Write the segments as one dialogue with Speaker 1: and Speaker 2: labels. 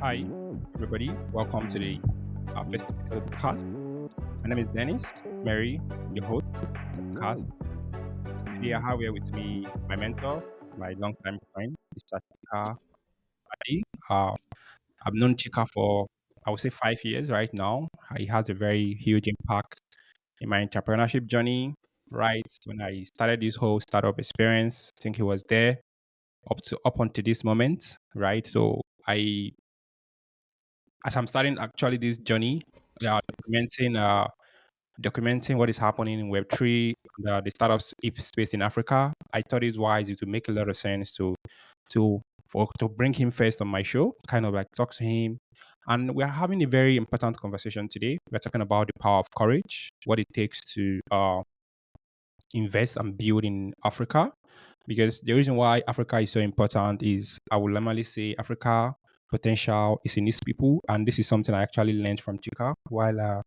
Speaker 1: Hi, everybody. Welcome to the first episode of the podcast. My name is Dennis Mary, your host of the podcast. Today, I have here with me my mentor, my longtime friend, Mr. Chika Umeadi. I've known Chika for, I would say, 5 years right now. He has a very huge impact in my entrepreneurship journey. Right when I started this whole startup experience, I think he was there up until this moment. Right, so I as I'm starting actually this journey, documenting documenting what is happening in Web3, the startups space in Africa, I thought it's wise to make a lot of sense to bring him first on my show, kind of like talk to him. And we're having a very important conversation today. We're talking about the power of courage, what it takes to invest and build in Africa. Because the reason why Africa is so important is I will normally say Africa potential is in its people. And this is something I actually learned from Chika while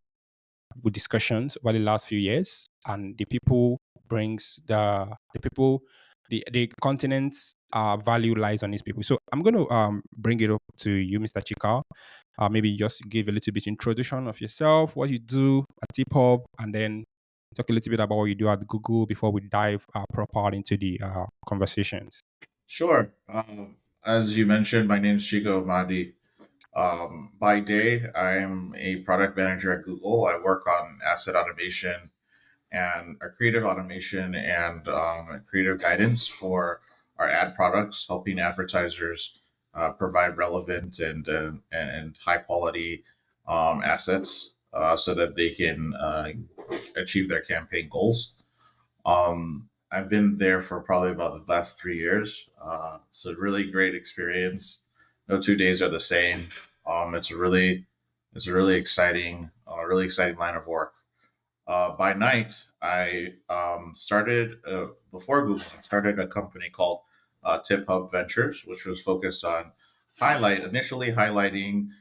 Speaker 1: with discussions over the last few years. And the people brings the people the continent's value lies on these people. So I'm going to bring it up to you, Mr. Chika. Maybe just give a little bit introduction of yourself, what you do at Tiphub, and then talk a little bit about what you do at Google before we dive proper into the conversations.
Speaker 2: Sure. As you mentioned, my name is Chika Umeadi. By day, I am a product manager at Google. I work on asset automation and creative automation and creative guidance for our ad products, helping advertisers provide relevant and high quality assets so that they can achieve their campaign goals. I've been there for probably about the last 3 years. It's a really great experience. No 2 days are the same. It's a really exciting line of work. By night, I started before Google. I started a company called Tiphub Ventures, which was focused on initially highlighting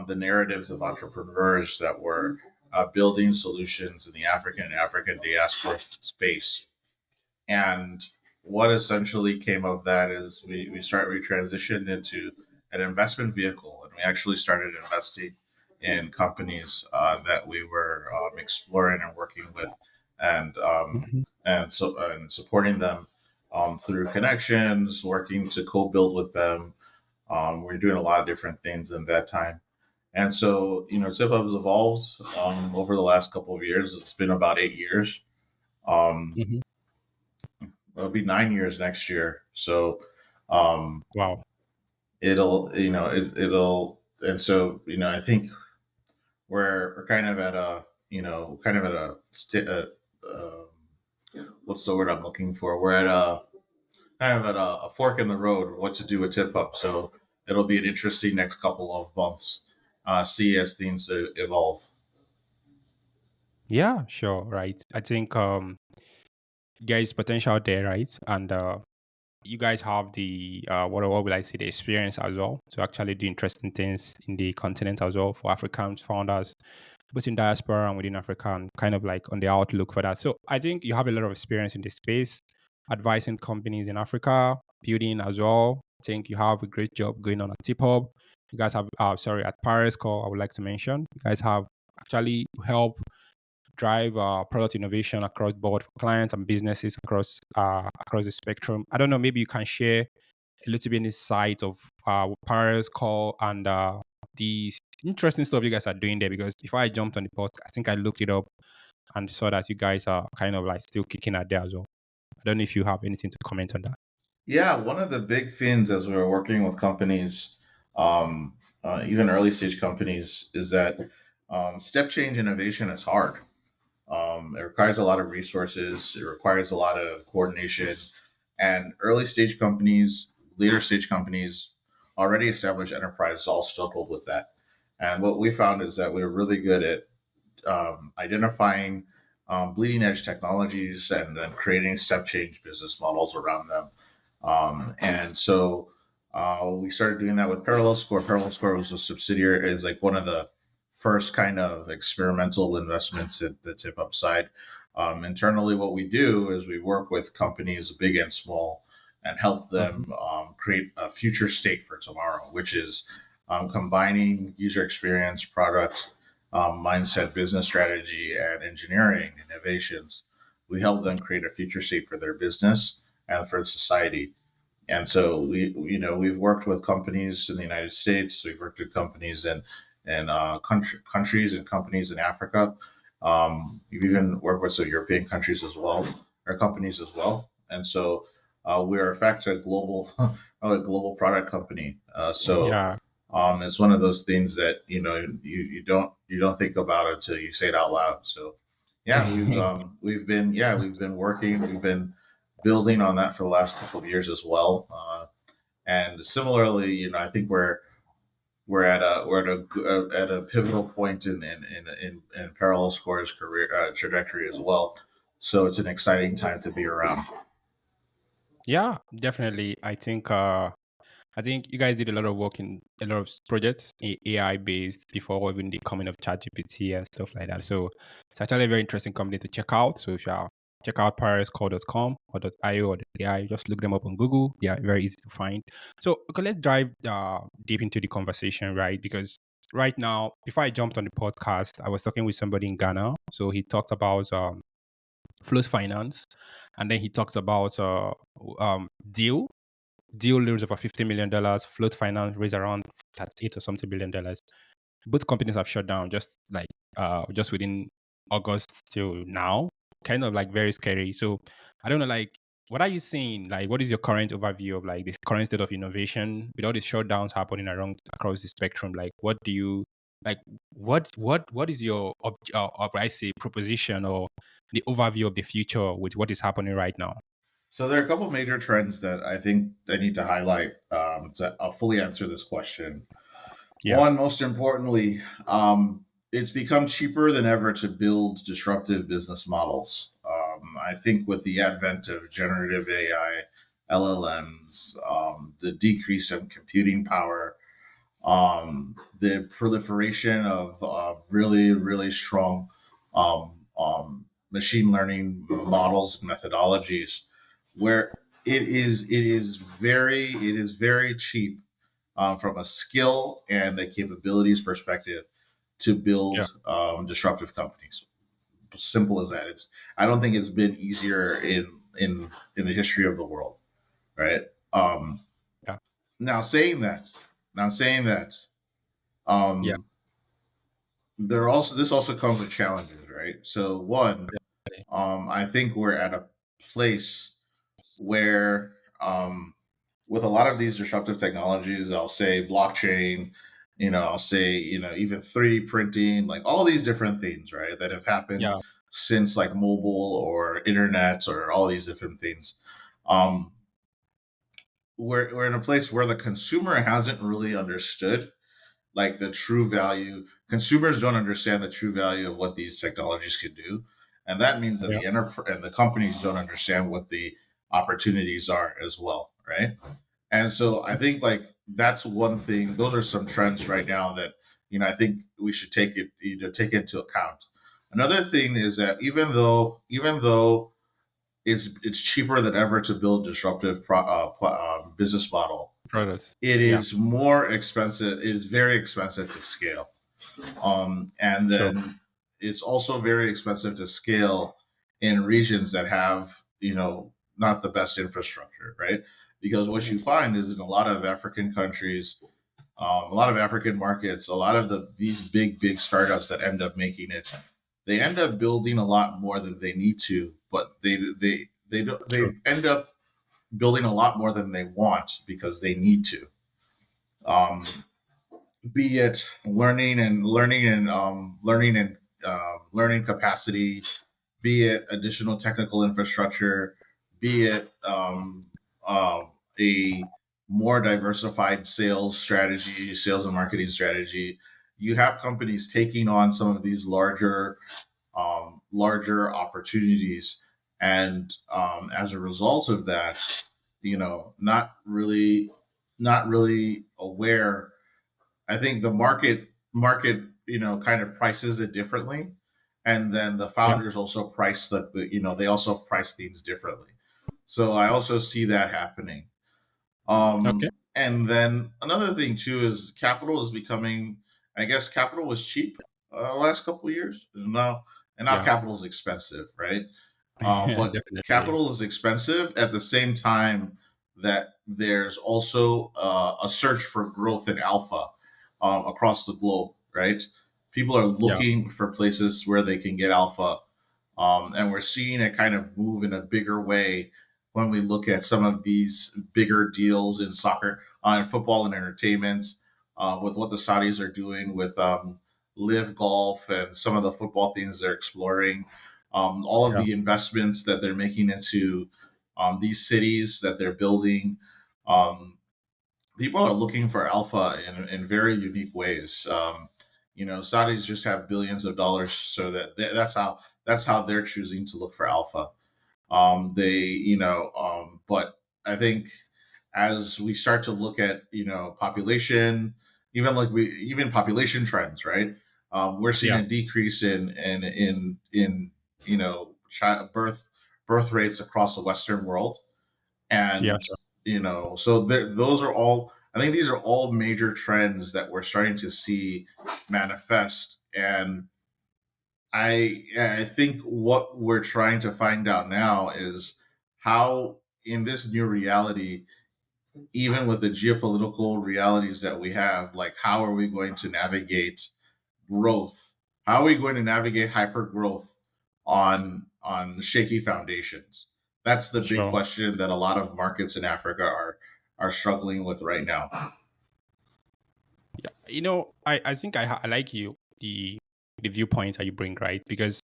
Speaker 2: the narratives of entrepreneurs that were building solutions in the African diaspora space. And what essentially came of that is we transitioned into an investment vehicle, and we actually started investing in companies that we were exploring and working with, and
Speaker 1: Mhm.
Speaker 2: and supporting them through connections, working to co-build with them. We're doing a lot of different things in that time. And so, ZipHub has evolved over the last couple of years. It's been about 8 years. Um,
Speaker 1: Mhm.
Speaker 2: It'll be 9 years next year. So um,
Speaker 1: Wow.
Speaker 2: and so I think we're kind of at a what's the word I'm looking for? We're at a kind of at a fork in the road what to do with Tip Up. So it'll be an interesting next couple of months. See as things evolve.
Speaker 1: Yeah, sure. Right. I think there is potential there, right? And you guys have the what will I say, the experience as well to actually do interesting things in the continent as well for African founders, both in diaspora and within Africa, and kind of like on the outlook for that. So I think you have a lot of experience in this space, advising companies in Africa, building as well. I think you have a great job going on at Tip Hub. You guys have sorry, at Paris Call, I would like to mention. You guys have actually helped drive product innovation across board for clients and businesses across the spectrum. I don't know, maybe you can share a little bit insight of Paris Call and the interesting stuff you guys are doing there. Because before I jumped on the post, I think I looked it up and saw that you guys are kind of like still kicking at there as well. I don't know if you have anything to comment on that.
Speaker 2: Yeah, one of the big things as we were working with companies, even early stage companies, is that step change innovation is hard. It requires a lot of resources. It requires a lot of coordination. And early stage companies, later stage companies, already established enterprises all struggled with that. And what we found is that we were really good at identifying bleeding edge technologies and then creating step change business models around them. And so we started doing that with Parallel Score. Parallel Score was a subsidiary, is like one of the first kind of experimental investments at the Tip Up side. Internally, what we do is we work with companies, big and small, and help
Speaker 1: Mhm.
Speaker 2: them create a future state for tomorrow, which is combining user experience, product, mindset, business strategy, and engineering innovations. We help them create a future state for their business and for society. And so we've worked with companies in the United States. We've worked with companies in countries and companies in Africa. We've even worked with some European countries as well, or companies as well. And so we're in fact a global a global product company.
Speaker 1: Yeah.
Speaker 2: It's one of those things that you don't think about until you say it out loud. So yeah, we've been working, we've been building on that for the last couple of years as well. And similarly, I think we're at a pivotal point in Parallel Score's career trajectory as well. So it's an exciting time to be around.
Speaker 1: Yeah, definitely. I think you guys did a lot of work in a lot of projects, AI based, before even the coming of ChatGPT and stuff like that. So it's actually a very interesting company to check out. So if you are check out parallelscore.com or .io or .ai, just look them up on Google. They are very easy to find. So okay, let's dive deep into the conversation, right? Because right now, before I jumped on the podcast, I was talking with somebody in Ghana. So he talked about Flows Finance, and then he talked about Deal. Deal raised over $50 million. Float Finance raised around 38 or something $1 billion. Both companies have shut down just within August till now. Kind of like very scary. So I don't know, like, what are you seeing? Like, what is your current overview of like this current state of innovation with all these shutdowns happening around across the spectrum? Like, what do you like? What is your I say proposition or the overview of the future with what is happening right now?
Speaker 2: So there are a couple major trends that I think I need to highlight to fully answer this question.
Speaker 1: Yeah,
Speaker 2: One, most importantly, it's become cheaper than ever to build disruptive business models. I think with the advent of generative AI, LLMs, the decrease in computing power, the proliferation of really, really strong machine learning models and methodologies, where it is very cheap from a skill and a capabilities perspective to build
Speaker 1: yeah,
Speaker 2: disruptive companies. Simple as that. I don't think it's been easier in the history of the world, right? Um,
Speaker 1: yeah,
Speaker 2: now saying that,
Speaker 1: yeah.
Speaker 2: um, this also comes with challenges, right? So one,
Speaker 1: Definitely.
Speaker 2: I think we're at a place where with a lot of these disruptive technologies, I'll say blockchain, I'll say, even 3D printing, like all these different things, right, that have happened
Speaker 1: Yeah,
Speaker 2: since like mobile or internet or all these different things. Um, we're in a place where the consumer hasn't really understood like the true value. Consumers don't understand the true value of what these technologies can do, and that means that
Speaker 1: yeah.
Speaker 2: the companies don't understand what the opportunities are as well, right? And so I think like that's one thing. Those are some trends right now that I think we should take into account. Another thing is that even though it's cheaper than ever to build disruptive business model,
Speaker 1: Products.
Speaker 2: it
Speaker 1: Yeah,
Speaker 2: is more expensive. It is very expensive to scale, and
Speaker 1: sure.
Speaker 2: then it's also very expensive to scale in regions that have not the best infrastructure, right? Because what you find is in a lot of African countries, a lot of African markets, a lot of these big startups that end up making it, they end up building a lot more than they need to, but they don't
Speaker 1: True.
Speaker 2: they end up building a lot more than they want because they need to. Um, be it learning capacity, be it additional technical infrastructure, be it a more diversified sales and marketing strategy. You have companies taking on some of these larger opportunities, and as a result of that, not really aware. I think the market kind of prices it differently, and then the
Speaker 1: Yeah.
Speaker 2: founders also they also price things differently. So I also see that happening.
Speaker 1: Okay.
Speaker 2: And then another thing too is capital is becoming. I guess capital was cheap last couple of years. And now
Speaker 1: Yeah.
Speaker 2: capital is expensive, right? But
Speaker 1: Definitely.
Speaker 2: capital is expensive at the same time that there's also a search for growth in alpha across the globe, right? People are
Speaker 1: Yeah.
Speaker 2: looking for places where they can get alpha, and we're seeing it kind of move in a bigger way when we look at some of these bigger deals in soccer, in football and entertainment, with what the Saudis are doing with live golf and some of the football things they're exploring, all of
Speaker 1: Yeah.
Speaker 2: the investments that they're making into these cities that they're building. Um, People are looking for alpha in very unique ways. Saudis just have billions of dollars, so that's how they're choosing to look for alpha. But I think as we start to look at population, even population trends, right? We're seeing
Speaker 1: Yeah.
Speaker 2: a decrease in birth rates across the Western world,
Speaker 1: Yeah.
Speaker 2: and
Speaker 1: Sure.
Speaker 2: so those are all. I think these are all major trends that we're starting to see manifest, and I think what we're trying to find out now is how, in this new reality, even with the geopolitical realities that we have, like how are we going to navigate growth? How are we going to navigate hyper growth on shaky foundations? That's the big
Speaker 1: Sure.
Speaker 2: question that a lot of markets in Africa are struggling with right now.
Speaker 1: Yeah. I think I like the viewpoint that you bring, right? Because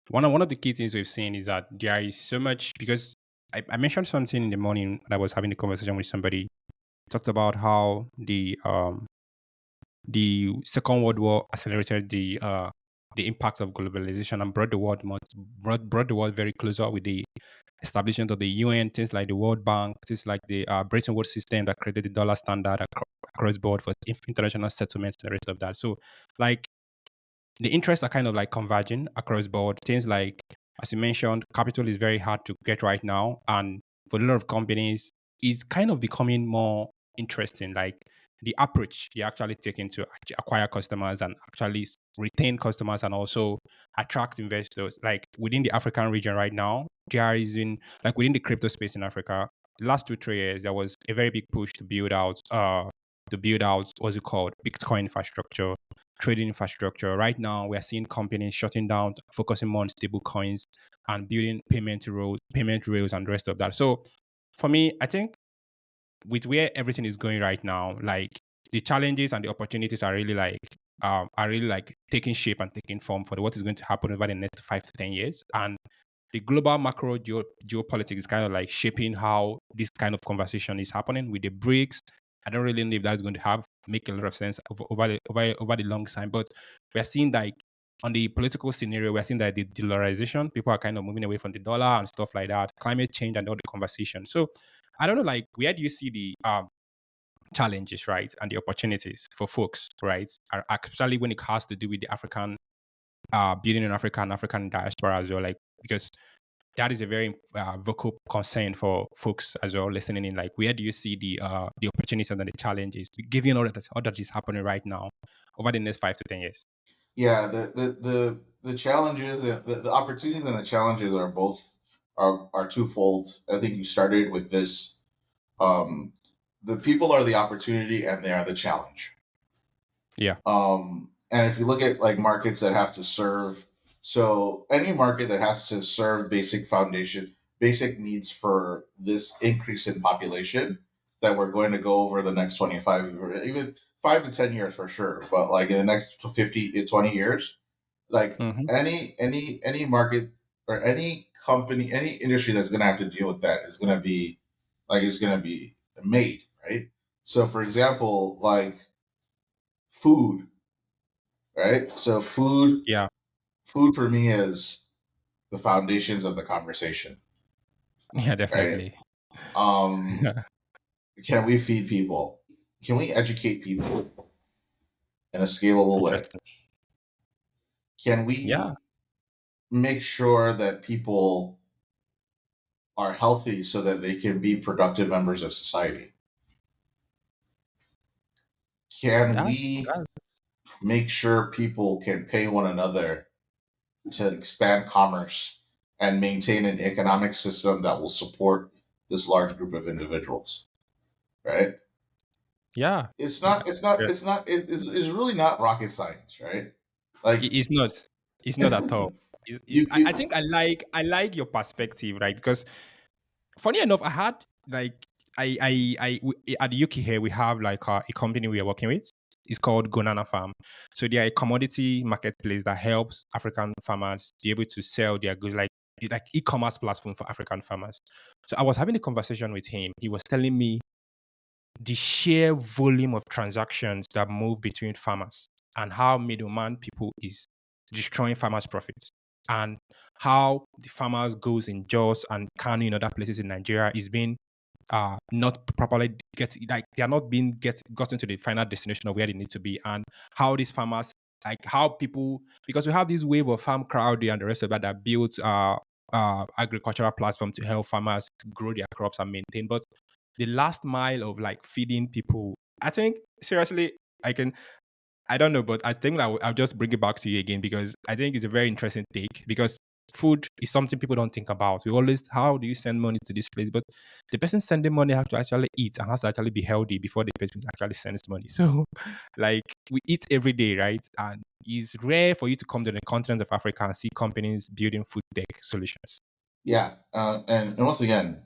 Speaker 1: one of the key things we've seen is that there is so much, because I mentioned something in the morning when I was having a conversation with somebody. Talked about how the Second World War accelerated the impact of globalization and brought the world very closer with the establishment of the UN, things like the World Bank, things like the Bretton Woods system that created the dollar standard across board for international settlements and the rest of that. So, like, the interests are kind of like converging across board. Things like, as you mentioned, capital is very hard to get right now, and for a lot of companies, it's kind of becoming more interesting. Like the approach you actually taking to acquire customers and actually retain customers and also attract investors. Like within the African region right now, there is in like within the crypto space in Africa, the last 2 3 years there was a very big push to build out what's it called Bitcoin infrastructure, trading infrastructure. Right now, we are seeing companies shutting down, focusing more on stable coins and building payment rails, and the rest of that. So, for me, I think with where everything is going right now, like the challenges and the opportunities are really like taking shape and taking form for what is going to happen over the next 5 to 10 years. And the global macro geopolitics is kind of like shaping how this kind of conversation is happening with the BRICS. I don't really know if that's going to make a lot of sense over the long time, but we're seeing like on the political scenario, we're seeing that the dollarization, people are kind of moving away from the dollar and stuff like that, climate change and all the conversation. So I don't know, like where do you see the challenges, right, and the opportunities for folks, right, are actually when it has to do with the African building in Africa and African diaspora as well, like because that is a very vocal concern for folks as well listening in. Like, where do you see the opportunities and the challenges, given all that is happening right now over the next 5 to 10 years?
Speaker 2: Yeah, the challenges, the opportunities and the challenges are both are twofold. I think you started with this. Um, the people are the opportunity, and they are the challenge.
Speaker 1: Yeah,
Speaker 2: And if you look at like markets that have to serve, so any market that has to serve basic needs for this increase in population that we're going to go over the next 25, even 5 to 10 years for sure, but like in the next 50 to 20 years, like
Speaker 1: hmm,
Speaker 2: any market or any company, any industry that's going to have to deal with that is going to be made, right? So for example, like food, right? So
Speaker 1: yeah.
Speaker 2: food for me is the foundations of the conversation,
Speaker 1: Yeah,
Speaker 2: right?
Speaker 1: definitely.
Speaker 2: Um, can we feed people? Can we educate people in a scalable way?
Speaker 1: Interesting.
Speaker 2: Can
Speaker 1: Yeah,
Speaker 2: we make sure that people are healthy so that they can be productive members of society? can
Speaker 1: That,
Speaker 2: we
Speaker 1: that
Speaker 2: make sure people can pay one another to expand commerce and maintain an economic system that will support this large group of individuals, right?
Speaker 1: yeah.
Speaker 2: It's
Speaker 1: That-
Speaker 2: not, it's not,
Speaker 1: yeah.
Speaker 2: it's not, it's really not rocket science, right? Like,
Speaker 1: It's not. It's not at all. I
Speaker 2: you,
Speaker 1: think I like your perspective, right? Because funny enough, I had like at the UK here we have like a company we are working with. It's called Gonana Farm. So they are a commodity marketplace that helps African farmers be able to sell their goods, like e-commerce platform for African farmers. So I was having a conversation with him. He was telling me the sheer volume of transactions that move between farmers and how middleman people is destroying farmers' profits, and how the farmers goes in Jos and Kano in other places in Nigeria is being not properly get, like they are not being gotten to the final destination of where they need to be, and how these farmers, like how people, because we have this wave of farm crowd and the rest of that built agricultural platform to help farmers grow their crops and maintain, but the last mile of like feeding people, I think seriously, I don't know, but I think I'll just bring it back to you again because I think it's a very interesting take, because food is something people don't think about. We always, how do you send money to this place? But the person sending money has to actually eat and has to actually be healthy before the person actually sends money. So, like, we eat every day, right? And it's rare for you to come to the continent of Africa and see companies building food tech solutions.
Speaker 2: yeah. And once again,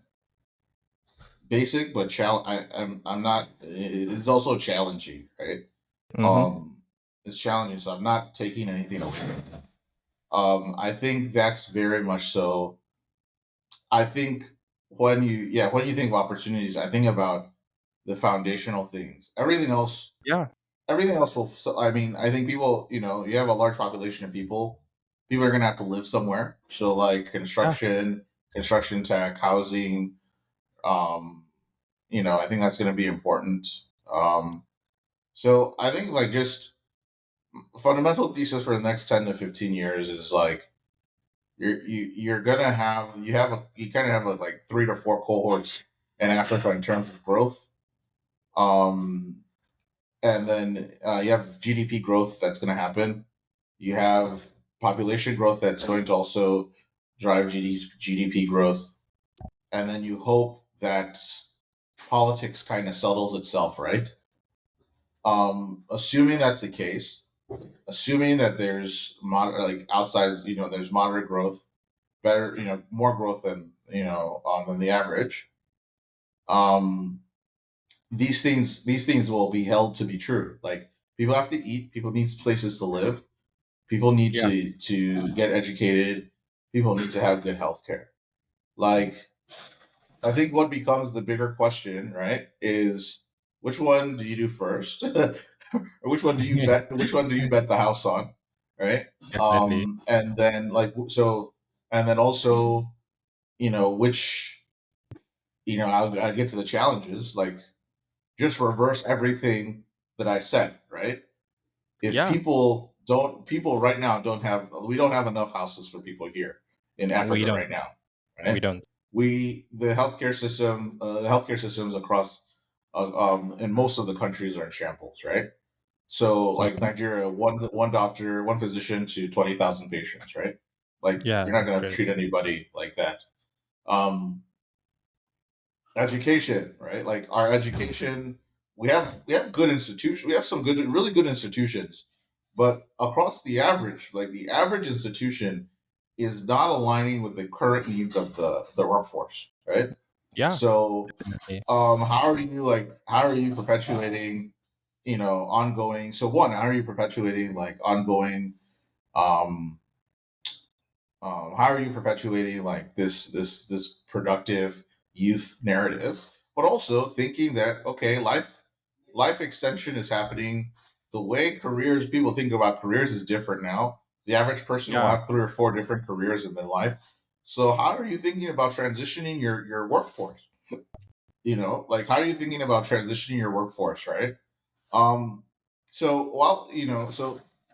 Speaker 2: basic, but I'm not, it's also challenging, right?
Speaker 1: Mm-hmm.
Speaker 2: Um, it's challenging. So I'm not taking anything away. I think that's very much so. I think when you think of opportunities, I think about the foundational things.
Speaker 1: Yeah,
Speaker 2: Everything else will. So, I mean, I think people, you have a large population of people. People are going to have to live somewhere. So, like
Speaker 1: yeah,
Speaker 2: construction tech, housing. Um, I think that's going to be important. Um, so, I think like just fundamental thesis for the next 10 to 15 years is like you're gonna have you kind of have like 3 to 4 cohorts in Africa in terms of growth. Um, and then you have GDP growth that's going to happen. You have population growth that's going to also drive GDP growth, and then you hope that politics kind of settles itself, right? Assuming that's the case, assuming that there's like outside, there's moderate growth, better, more growth than than the average. Um, these things will be held to be true. Like people have to eat, people need places to live, people need
Speaker 1: yeah,
Speaker 2: to get educated, people need to have good health care. Like I think what becomes the bigger question, right, is which one do you do first, or which one do you bet the house on, right?
Speaker 1: definitely.
Speaker 2: And then and then also, which I'll get to the challenges, like just reverse everything that I said, right? If
Speaker 1: Yeah,
Speaker 2: people right now we don't have enough houses for people here in
Speaker 1: we
Speaker 2: Africa
Speaker 1: don't.
Speaker 2: right now,
Speaker 1: We
Speaker 2: right?
Speaker 1: don't.
Speaker 2: The healthcare systems across in most of the countries are in shambles, right? So like
Speaker 1: Okay.
Speaker 2: Nigeria, one doctor, one physician to 20,000 patients, right? Like
Speaker 1: Yeah,
Speaker 2: you're not
Speaker 1: that's
Speaker 2: going to
Speaker 1: crazy.
Speaker 2: treat anybody like that. Um, Education, right? Like our education, we have good institutions. We have some really good institutions, but across the average institution is not aligning with the current needs of the workforce, right?
Speaker 1: Yeah,
Speaker 2: So,
Speaker 1: definitely.
Speaker 2: how are you perpetuating, ongoing? So one, how are you perpetuating like ongoing um how are you perpetuating like this productive youth narrative, but also thinking that okay, life extension is happening. The way careers people think about careers is different now. The average person will
Speaker 1: Yeah,
Speaker 2: have 3 or 4 different careers in their life. So how are you thinking about transitioning your workforce? Like how are you thinking about transitioning your workforce, right? Um, so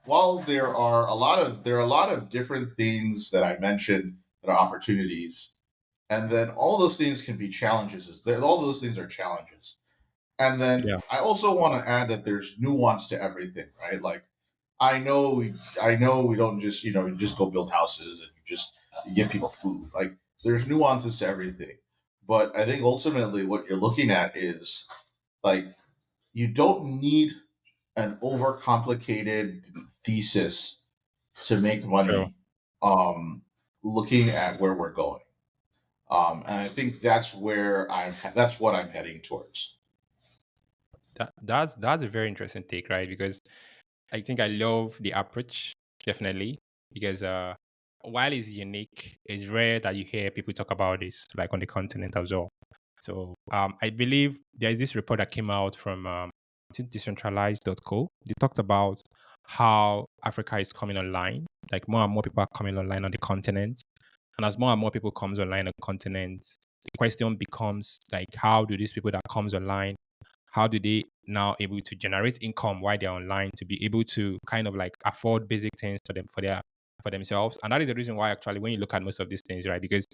Speaker 2: while there are a lot of different things that I mentioned that are opportunities, and then all those things can be challenges. All those things are challenges, And then
Speaker 1: Yeah.
Speaker 2: I also want to add that there's nuance to everything, right? Like I know we I know we don't just, you just go build houses and you give people food. Like there's nuances to everything. But I think ultimately what you're looking at is like you don't need an overcomplicated thesis to make
Speaker 1: True.
Speaker 2: money looking at where we're going. And I think that's what I'm heading towards.
Speaker 1: That's a very interesting take, right? Because I think I love the approach, definitely, because while it's unique, it's rare that you hear people talk about this like on the continent as well. So I believe there is this report that came out from I think decentralized.co. They talked about how Africa is coming online. Like more and more people are coming online on the continent. And as more and more people comes online on the continent, the question becomes like how do these people that comes online, how do they now able to generate income while they're online to be able to kind of like afford basic things for them for themselves. And that is the reason why actually when you look at most of these things, right? Because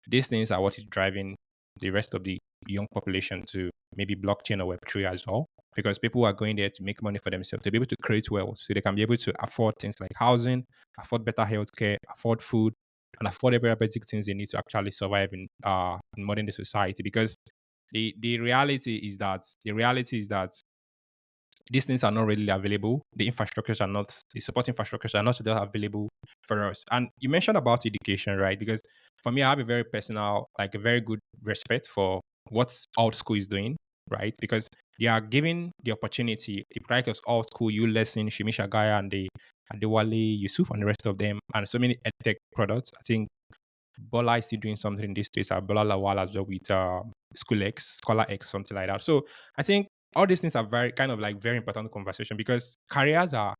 Speaker 1: these things are what is driving the rest of the young population to maybe blockchain or web3 as well. Because people are going there to make money for themselves, to be able to create wealth so they can be able to afford things like housing, afford better healthcare, afford food, and afford every basic things they need to actually survive in modern day society. Because the reality is that these things are not readily available. The support infrastructures are not really available for us. And you mentioned about education, right? Because for me, I have a very personal, like a very good respect for what alt school is doing, right? Because they are giving the opportunity, the practice alt school, you lesson, Shimisha Gaya and the Adewale, Yusuf and the rest of them, and so many edtech products. I think Bola is still doing something in this space. Bola Lawal as well with Scholar X, something like that. So I think all these things are very kind of like very important conversation because careers are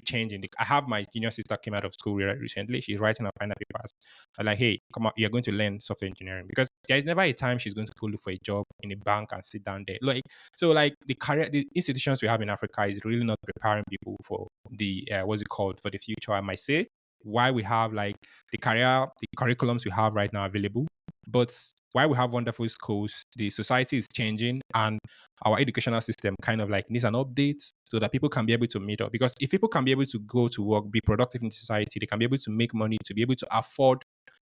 Speaker 1: changing. I have my junior sister came out of school recently. She's writing her final papers. I'm like, hey, come on, you're going to learn software engineering because there is never a time she's going to go look for a job in a bank and sit down there. Like, so like the institutions we have in Africa is really not preparing people for the what's it called for the future. I might say why we have like the curriculums we have right now available. But while we have wonderful schools, the society is changing and our educational system kind of like needs an update so that people can be able to meet up. Because if people can be able to go to work, be productive in society, they can be able to make money to be able to afford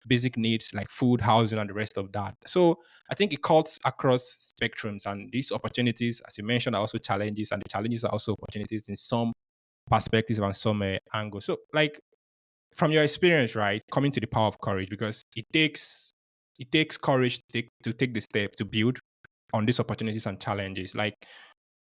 Speaker 1: basic needs like food, housing, and the rest of that. So I think it cuts across spectrums and these opportunities, as you mentioned, are also challenges, and the challenges are also opportunities in some perspectives and some angles. So like from your experience, right, coming to the power of courage, because it takes courage to take the step to build on these opportunities and challenges. Like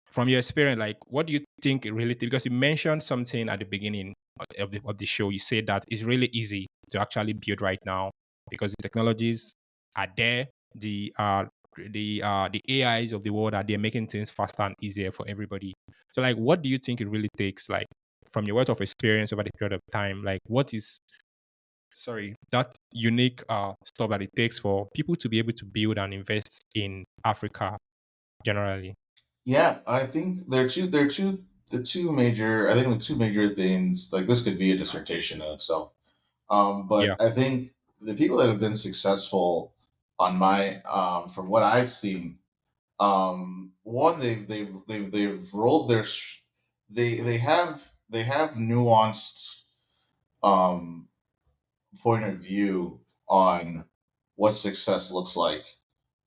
Speaker 1: from your experience, like what do you think it really? Because you mentioned something at the beginning of the show. You said that it's really easy to actually build right now because the technologies are there. The AIs of the world are there, making things faster and easier for everybody. So, like, what do you think it really takes? Like, from your wealth of experience over the period of time, like, what is that unique stuff that it takes for people to be able to build and invest in Africa generally?
Speaker 2: Yeah, I think the two major I think the two major things like this could be a dissertation in itself.
Speaker 1: Yeah,
Speaker 2: But I think the people that have been successful on my from what I've seen, one they've rolled they have nuanced um point of view on what success looks like,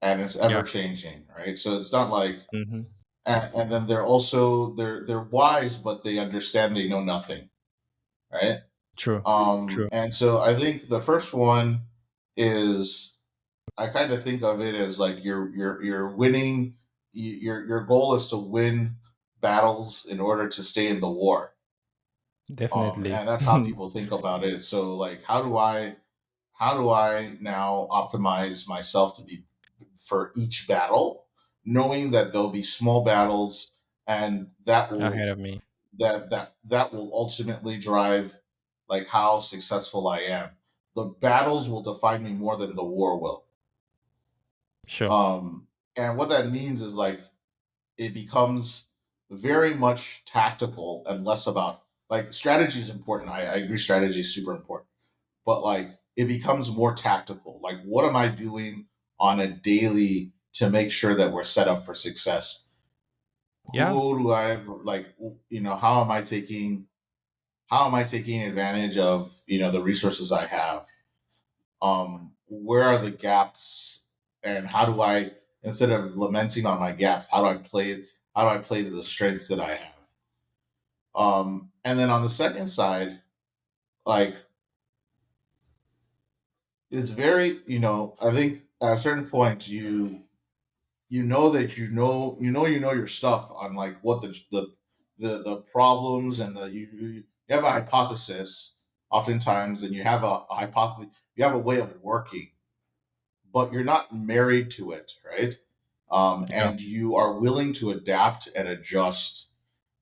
Speaker 2: and it's
Speaker 1: yeah,
Speaker 2: ever changing, right? So it's not like
Speaker 1: hmm,
Speaker 2: and then they're wise, but they understand they know nothing, right?
Speaker 1: true, true,
Speaker 2: And so I think the first one is I kind of think of it as like you're winning. Your goal is to win battles in order to stay in the war.
Speaker 1: definitely.
Speaker 2: And that's how people think about it. So like, how do I now optimize myself to be for each battle, knowing that there'll be small battles, and
Speaker 1: Ahead of me,
Speaker 2: that will ultimately drive like how successful I am. The battles will define me more than the war will.
Speaker 1: sure,
Speaker 2: Um, and what that means is like it becomes very much tactical and less about like strategy is important. I agree, strategy is super important, but like it becomes more tactical. Like, what am I doing on a daily to make sure that we're set up for success?
Speaker 1: Yeah.
Speaker 2: who do I have, like, how am I taking advantage of, the resources I have? Where are the gaps, and how do I, instead of lamenting on my gaps, how do I play to the strengths that I have? And then on the second side, like, it's very, I think at a certain point you know that you know your stuff on, like, what the problems, and you have a hypothesis oftentimes, and you have a hypothesis, you have a way of working, but you're not married to it, right?
Speaker 1: Yeah.
Speaker 2: And you are willing to adapt and adjust,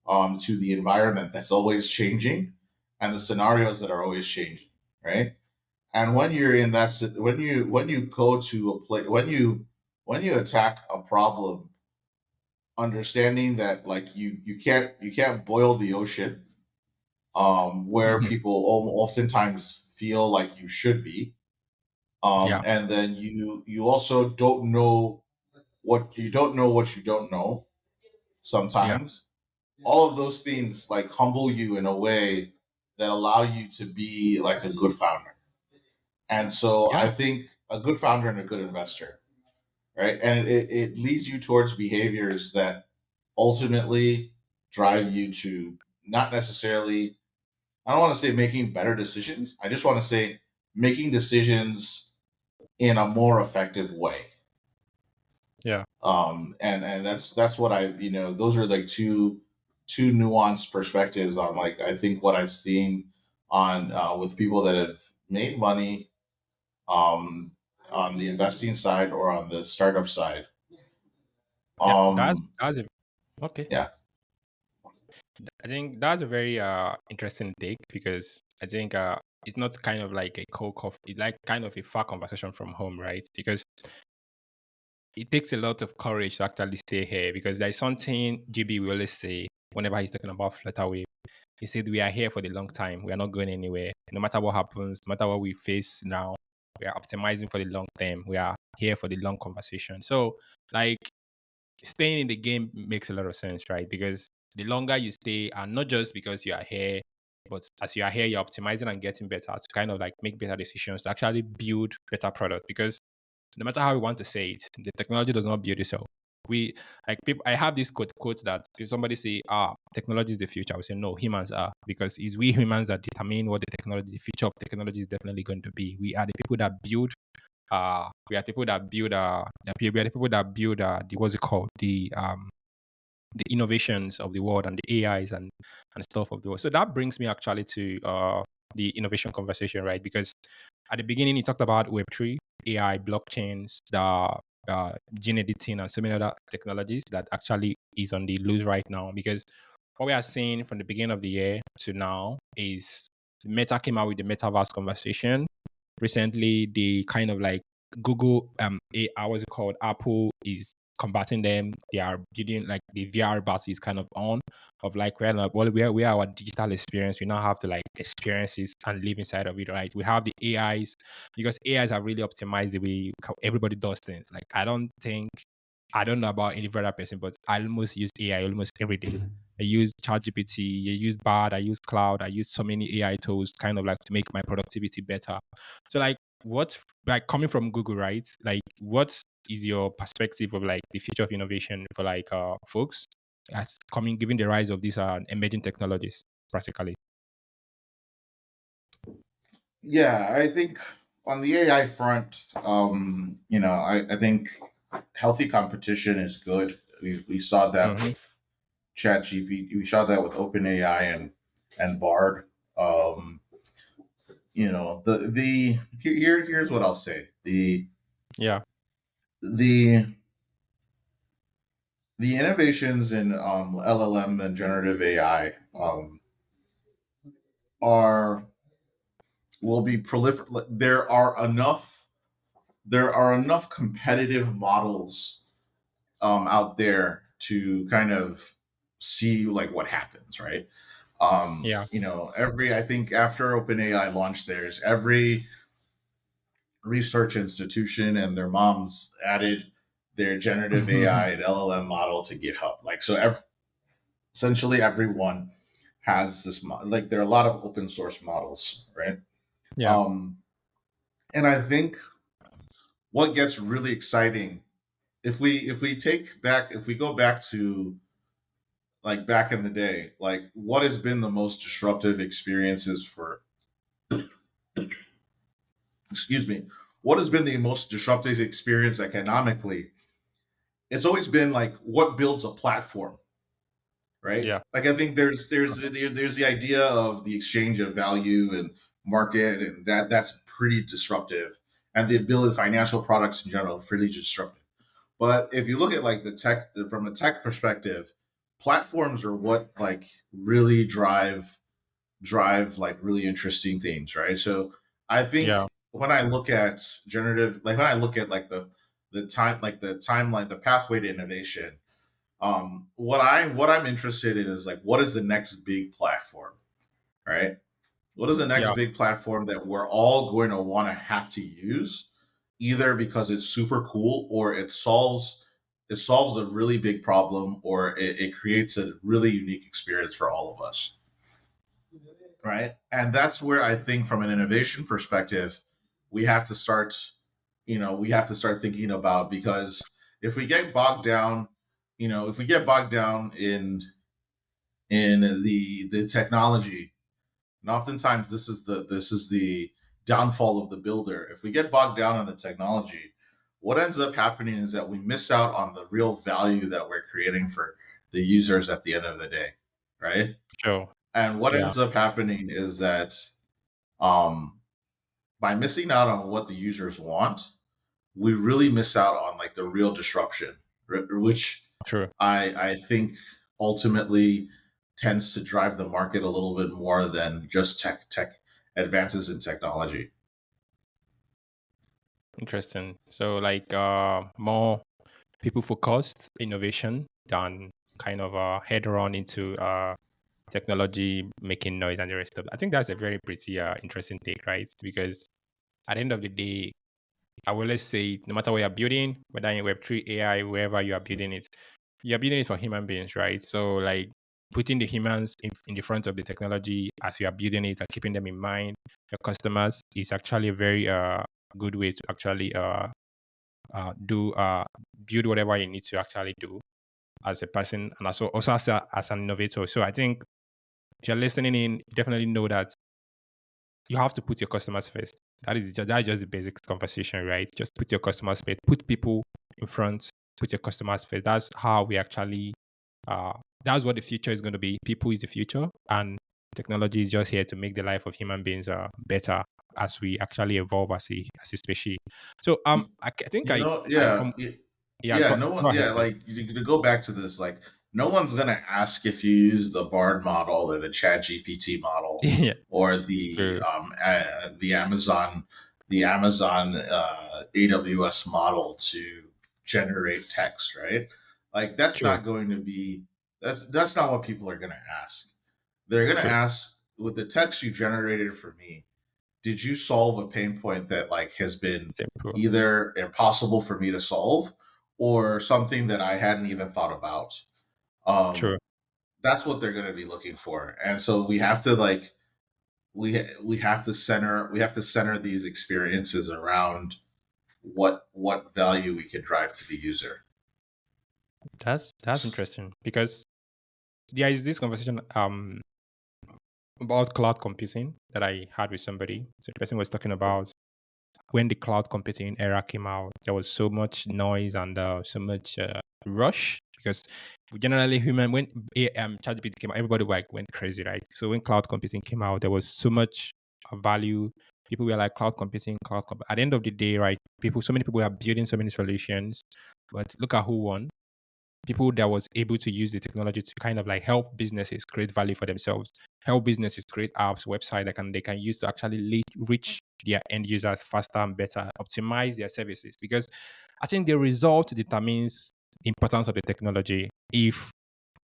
Speaker 2: to the environment that's always changing, and the scenarios that are always changing, right? And when you're in that, when you go to a place, when you attack a problem, understanding that, like, you can't boil the ocean, where
Speaker 1: Mhm.
Speaker 2: people oftentimes feel like you should be,
Speaker 1: Yeah.
Speaker 2: and then you also don't know what you don't know
Speaker 1: Yeah.
Speaker 2: sometimes. All of those things, like, humble you in a way that allow you to be like a good founder. And so I
Speaker 1: Yeah.
Speaker 2: think a good founder and a good investor, right? And it leads you towards behaviors that ultimately drive you to, not necessarily, I don't want to say making better decisions. I just want to say making decisions in a more effective way.
Speaker 1: Yeah.
Speaker 2: And that's what those are like two nuanced perspectives on, like, I think what I've seen on, with people that have made money, um on the investing side or on the startup side.
Speaker 1: Yeah. That's a okay.
Speaker 2: Yeah.
Speaker 1: I think that's a very interesting take because I think it's not kind of like a cold coffee, it's like kind of a far conversation from home, right? Because it takes a lot of courage to actually stay here because there's something GB will always say whenever he's talking about Flutterwave. He said, we are here for the long time. We are not going anywhere. No matter what happens, no matter what we face now, we are optimizing for the long term. We are here for the long conversation. So, like, staying in the game makes a lot of sense, right? Because the longer you stay, and not just because you are here, but as you are here, you're optimizing and getting better to kind of like make better decisions to actually build better product. Because no matter how we want to say it, the technology does not build itself. We like people. I have this quote that if somebody say, technology is the future, I would say no, humans are, because it's we humans that determine what the future of technology is definitely going to be. We are the people that build we are people that build we are the people that build the what's it called the innovations of the world and the AIs and stuff of the world. So that brings me actually to the innovation conversation, right? Because at the beginning he talked about Web3, AI, blockchains, the gene editing and so many other technologies that actually is on the loose right now. Because what we are seeing from the beginning of the year to now is Meta came out with the metaverse conversation recently. They kind of like Google what's it called, Apple is combating them. They are building like the VR battle is kind of on of like, where our digital experience, we now have to like experience it and live inside of it, right? We have the AIs because AIs are really optimized the way everybody does things. Like, I don't know about any other person, but I almost use AI almost every day. I use ChatGPT, I use Bard, I use Cloud, I use so many AI tools kind of like to make my productivity better. So like, what's like coming from Google, right? Like, what is your perspective of like the future of innovation for like folks as coming given the rise of these emerging technologies practically?
Speaker 2: Yeah, I think on the AI front, I think healthy competition is good. We saw that
Speaker 1: Mm-hmm.
Speaker 2: with ChatGPT. We saw that with OpenAI and Bard. Um, here's what I'll say.
Speaker 1: Yeah.
Speaker 2: The the innovations in, LLM and generative AI, are will be proliferate. There are enough competitive models, out there to kind of see, like, what happens, right?
Speaker 1: Yeah.
Speaker 2: Every I think after OpenAI launched theirs, every research institution and their moms added their generative AI and LLM model to GitHub. Like, so, essentially everyone has this like there are a lot of open source models, right?
Speaker 1: Yeah.
Speaker 2: Um, and I think what gets really exciting if we go back to like back in the day, like what has been the most disruptive experiences for excuse me, what has been the most disruptive experience economically? It's always been like what builds a platform, right?
Speaker 1: Yeah.
Speaker 2: Like I think there's the idea of the exchange of value and market, and that's pretty disruptive, and the ability of financial products in general really disruptive. But if you look at like the tech from a tech perspective, platforms are what like really drive like really interesting things, right? So I think
Speaker 1: Yeah.
Speaker 2: when I look at generative, like when I look at like the timeline, the pathway to innovation, what I'm interested in is like what is the next big platform, right? What is the next
Speaker 1: Yeah.
Speaker 2: big platform that we're all going to want to have to use, either because it's super cool or it solves a really big problem, or it creates a really unique experience for all of us, right? And that's where I think, from an innovation perspective, we have to start. We have to start thinking about, because if we get bogged down, if we get bogged down in the technology, and oftentimes this is the downfall of the builder. If we get bogged down in the technology, what ends up happening is that we miss out on the real value that we're creating for the users at the end of the day, right?
Speaker 1: Sure.
Speaker 2: And what
Speaker 1: Yeah.
Speaker 2: ends up happening is that um, by missing out on what the users want, we really miss out on like the real disruption, which
Speaker 1: True.
Speaker 2: I think ultimately tends to drive the market a little bit more than just tech advances in technology.
Speaker 1: Interesting. So like more people focused innovation than kind of head on into technology making noise and the rest of it. I think that's a very pretty interesting take, right? Because at the end of the day, I will always say no matter what you're building, whether in Web3, AI, wherever you are building it, you're building it for human beings, right? So like putting the humans in the front of the technology as you are building it and keeping them in mind, your customers, is actually a very good way to actually do build whatever you need to actually do as a person, and also as an innovator. So I think if you're listening in, you definitely know that you have to put your customers first. That is just the basic conversation, right? Just put your customers first. Put people in front. Put your customers first. That's how we actually. Uh, that's what the future is going to be. People is the future, and technology is just here to make the life of human beings better as we actually evolve as a species. So I think
Speaker 2: You know,
Speaker 1: I
Speaker 2: yeah,
Speaker 1: come yeah
Speaker 2: yeah. No
Speaker 1: go
Speaker 2: one,
Speaker 1: ahead
Speaker 2: yeah.
Speaker 1: please.
Speaker 2: Like to go back to this, like no one's gonna ask if you use the Bard model or the Chat GPT model
Speaker 1: Yeah,
Speaker 2: or
Speaker 1: true,
Speaker 2: the Amazon AWS model to generate text, right? Like
Speaker 1: true,
Speaker 2: that's not what people are gonna ask. They're gonna
Speaker 1: true.
Speaker 2: ask, with the text you generated for me, did you solve a pain point that like has been
Speaker 1: Simple,
Speaker 2: either impossible for me to solve or something that I hadn't even thought about?
Speaker 1: true.
Speaker 2: Um, that's what they're going to be looking for, and so we have to like we have to center these experiences around what value we can drive to the user.
Speaker 1: That's interesting because there is this conversation about cloud computing that I had with somebody. So the person was talking about when the cloud computing era came out, there was so much noise and so much rush because generally human when ChatGPT came out, everybody like went crazy, right? So when cloud computing came out, there was so much value. People were like cloud computing, At the end of the day, right? So many people are building so many solutions, but look at who won. People that was able to use the technology to kind of like help businesses create value for themselves, help businesses create apps, website they can use to actually reach their end users faster and better, optimize their services. Because I think the result determines the importance of the technology. If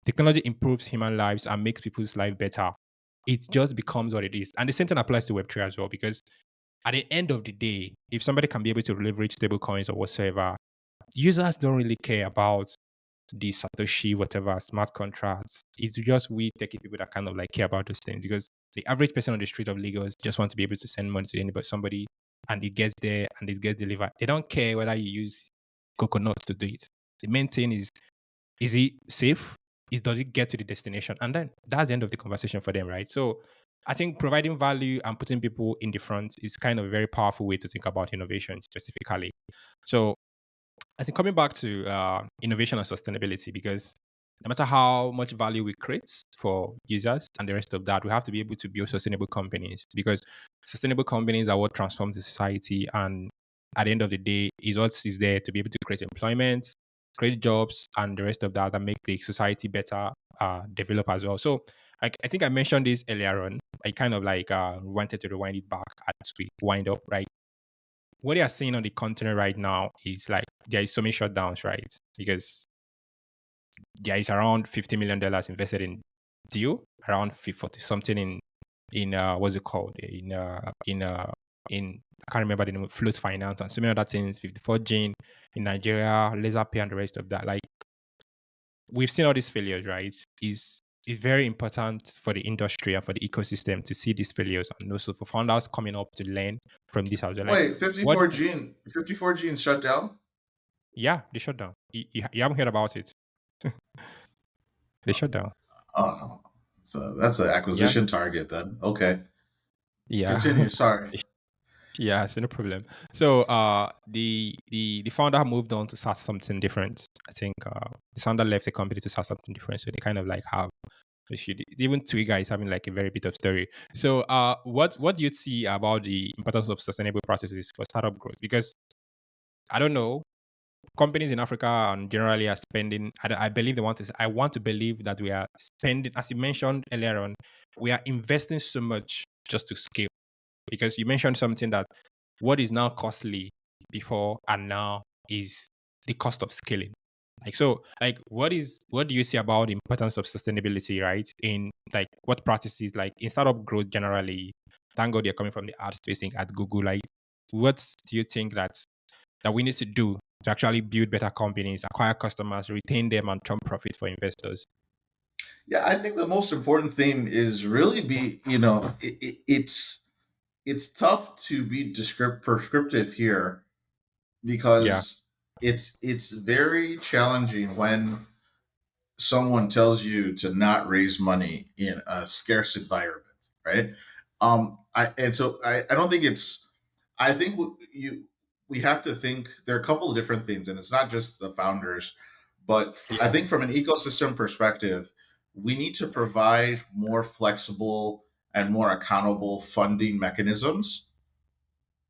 Speaker 1: technology improves human lives and makes people's life better, it just becomes what it is. And the same thing applies to Web3 as well, because at the end of the day, if somebody can be able to leverage stable coins or whatsoever, users don't really care about the Satoshi, whatever, smart contracts. It's just we techie people that kind of like care about those things, because the average person on the street of Lagos just want to be able to send money to anybody, somebody, and it gets there and it gets delivered. They don't care whether you use coconut to do it. The main thing is it safe? Does it get to the destination? And then that's the end of the conversation for them, right? So I think providing value and putting people in the front is kind of a very powerful way to think about innovation specifically. So I think coming back to innovation and sustainability, because no matter how much value we create for users and the rest of that, we have to be able to build sustainable companies, because sustainable companies are what transforms the society. And at the end of the day, is what is there to be able to create employment, create jobs, and the rest of that make the society better, develop as well. So I think I mentioned this earlier on. I kind of like wanted to rewind it back as we wind up, right? What they are seeing on the continent right now is like there is so many shutdowns, right? Because there is around $50 million invested in deal, around 40 something in what's it called, in I can't remember the name, float finance and so many other things, 54 gene in Nigeria, laser pay and the rest of that. Like we've seen all these failures, right? Is very important for the industry and for the ecosystem to see these failures, and also for founders coming up to learn from this as well. Like
Speaker 2: Wait,
Speaker 1: what
Speaker 2: 54 genes shut down?
Speaker 1: Yeah, they shut down. You haven't heard about it. They shut down.
Speaker 2: Oh, so that's an
Speaker 1: Yeah.
Speaker 2: acquisition target then. Okay.
Speaker 1: Yeah.
Speaker 2: Continue. Sorry.
Speaker 1: Yeah, so no problem. So the founder moved on to start something different. I think the founder left the company to start something different. So they kind of like have even Twiga is having like a very bit of story. So what do you see about the importance of sustainable practices for startup growth? Because I don't know, companies in Africa and generally are spending. I believe they want to. I want to believe that we are spending, as you mentioned earlier on, we are investing so much just to scale. Because you mentioned something that what is now costly before and now is the cost of scaling. Like so, like what do you see about the importance of sustainability, right? In like what practices, like in startup growth generally. Thank God you're coming from the art spacing at Google. Like, what do you think that we need to do to actually build better companies, acquire customers, retain them, and turn profit for investors?
Speaker 2: Yeah, I think the most important thing is really be, it's tough to be prescriptive here
Speaker 1: Yeah,
Speaker 2: because it's very challenging when someone tells you to not raise money in a scarce environment, right? I don't think it's. I think we have to think there are a couple of different things, and it's not just the founders, but I
Speaker 1: yeah,
Speaker 2: think from an ecosystem perspective, we need to provide more flexible and more accountable funding mechanisms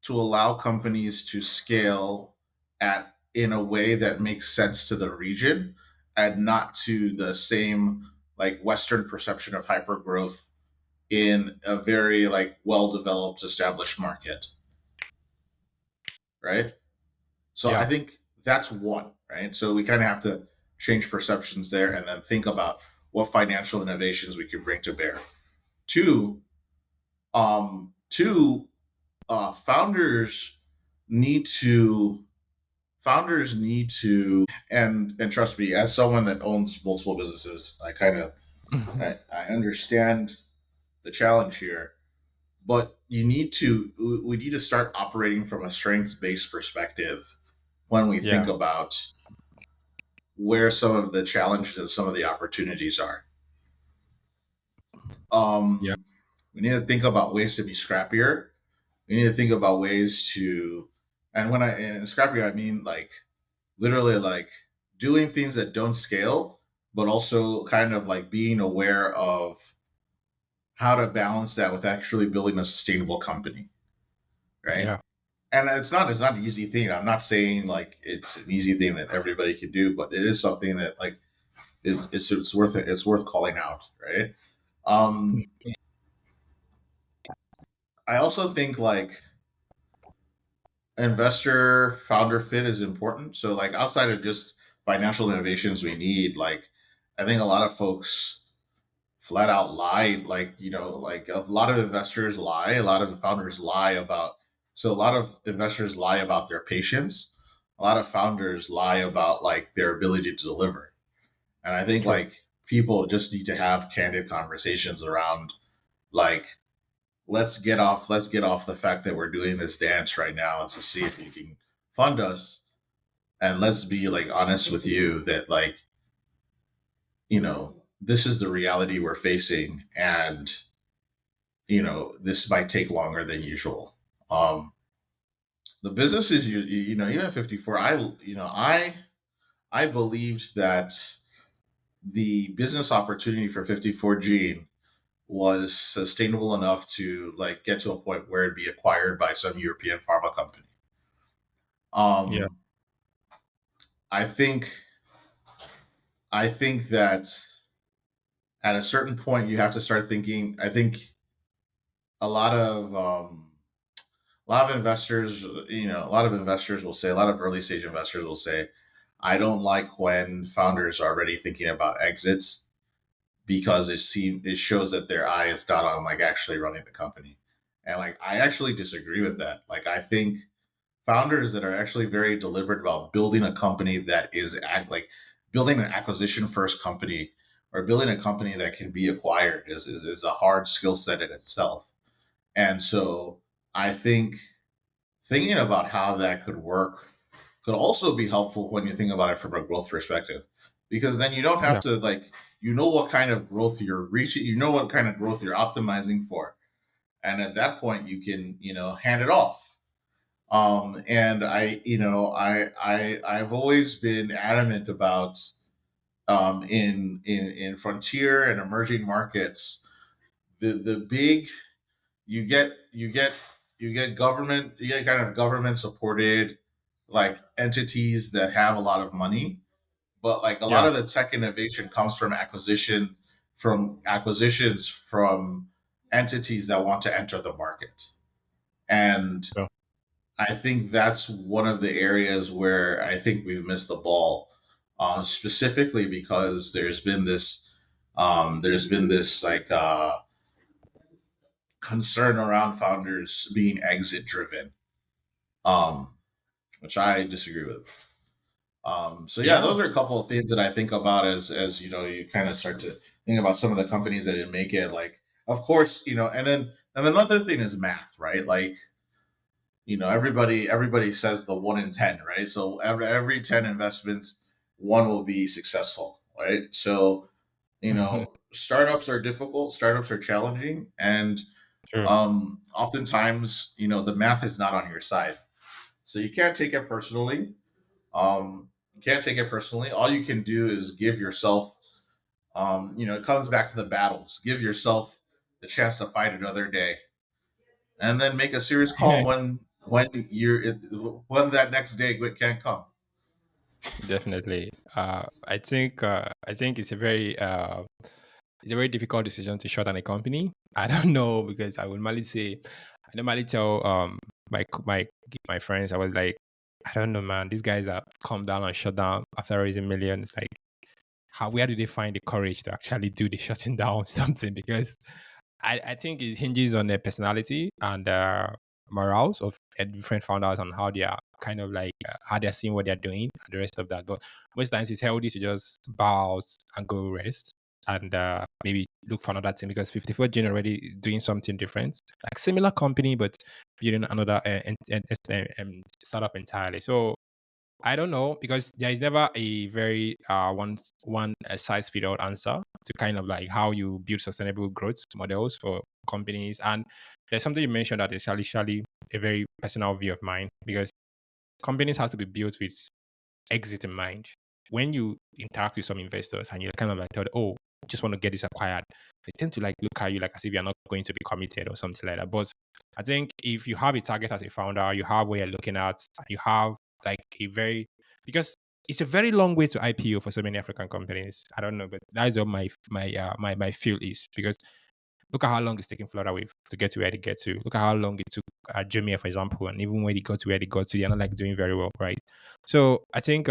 Speaker 2: to allow companies to scale at in a way that makes sense to the region and not to the same like Western perception of hypergrowth in a very like well developed established market, right? So I
Speaker 1: yeah,
Speaker 2: think that's one, right? So we kind of have to change perceptions there and then think about what financial innovations we can bring to bear. Two, two, founders need to and trust me, as someone that owns multiple businesses, I understand the challenge here, but we need to start operating from a strengths based perspective when we think
Speaker 1: yeah,
Speaker 2: about where some of the challenges and some of the opportunities are.
Speaker 1: yeah,
Speaker 2: We need to think about ways to be scrappier. We need to think about ways to, and when scrappier, I mean like literally like doing things that don't scale, but also kind of like being aware of how to balance that with actually building a sustainable company, right?
Speaker 1: yeah,
Speaker 2: And it's not an easy thing. I'm not saying like it's an easy thing that everybody can do, but it is something that like it's worth it. It's worth calling out, right? Um, I also think like investor founder fit is important. So like outside of just financial innovations we need, like I think a lot of folks flat out lie, like like a lot of investors lie, a lot of founders lie about, so a lot of investors lie about their patience, a lot of founders lie about like their ability to deliver. And I think
Speaker 1: True.
Speaker 2: like people just need to have candid conversations around like let's get off the fact that we're doing this dance right now and to see if you can fund us, and let's be like honest with you that like, you know, this is the reality we're facing, and you know, this might take longer than usual. Um, the business is, you know, even at 54, I believed that the business opportunity for 54 Gene was sustainable enough to like get to a point where it'd be acquired by some European pharma company.
Speaker 1: Yeah.
Speaker 2: Um, I think I think that at a certain point you have to start thinking. I think a lot of a lot of investors, you know, a lot of investors will say, a lot of early stage investors will say, I don't like when founders are already thinking about exits because it shows that their eye is not on like actually running the company. And like I actually disagree with that. Like I think founders that are actually very deliberate about building a company that is like building an acquisition first company or building a company that can be acquired is a hard skill set in itself. And so I think thinking about how that could work could also be helpful when you think about it from a growth perspective, because then you don't have
Speaker 1: Yeah.
Speaker 2: to like, you know, what kind of growth you're reaching, you know, what kind of growth you're optimizing for. And at that point you can, you know, hand it off. And I, you know, I've always been adamant about in frontier and emerging markets, the big, you get you get you get government, you get kind of government supported like entities that have a lot of money, but like a lot
Speaker 1: Yeah.
Speaker 2: of the tech innovation comes from acquisitions from entities that want to enter the market. And
Speaker 1: So
Speaker 2: I think that's one of the areas where I think we've missed the ball, specifically because there's been this like concern around founders being exit driven, um, which I disagree with. So yeah,
Speaker 1: yeah.
Speaker 2: those are a couple of things that I think about as you know, you kind of start to think about some of the companies that didn't make it. Like, of course, you know, and then another thing is math, right? Like, you know, everybody says the 1 in 10, right? So every 10 investments, one will be successful, right? So you know, startups are difficult, startups are challenging, and
Speaker 1: True.
Speaker 2: oftentimes, you know, the math is not on your side, so you can't take it personally. You can't take it personally. All you can do is give yourself, you know, it comes back to the battles. Give yourself the chance to fight another day, and then make a serious call when that next day can't come.
Speaker 1: Definitely. I think it's a very difficult decision to shut down a company. I don't know because I would normally say I normally tell my friends, I was like, I don't know, man, these guys are calm down and shut down after raising millions. Like, how where do they find the courage to actually do the shutting down something? Because I think it hinges on their personality and morals of different founders and how they are kind of like how they're seeing what they're doing and the rest of that. But most times it's healthy to just bow out and go rest and maybe look for another thing because 54 Gen already is doing something different, like similar company but building another startup entirely. So I don't know because there is never a very one size fit all answer to kind of like how you build sustainable growth models for companies. And there's something you mentioned that is actually a very personal view of mine because companies have to be built with exit in mind. When you interact with some investors and you're kind of like told, oh, just want to get this acquired, they tend to like look at you like as if you're not going to be committed or something like that. But I think if you have a target as a founder, you have where you're looking at, you have like a very because it's a very long way to IPO for so many African companies. I don't know, but that is what my feel is because look at how long it's taking Florida Wave to get to where they get to. Look at how long it took Jumia, for example, and even when they got to where they got to, they're not like doing very well, right? So I think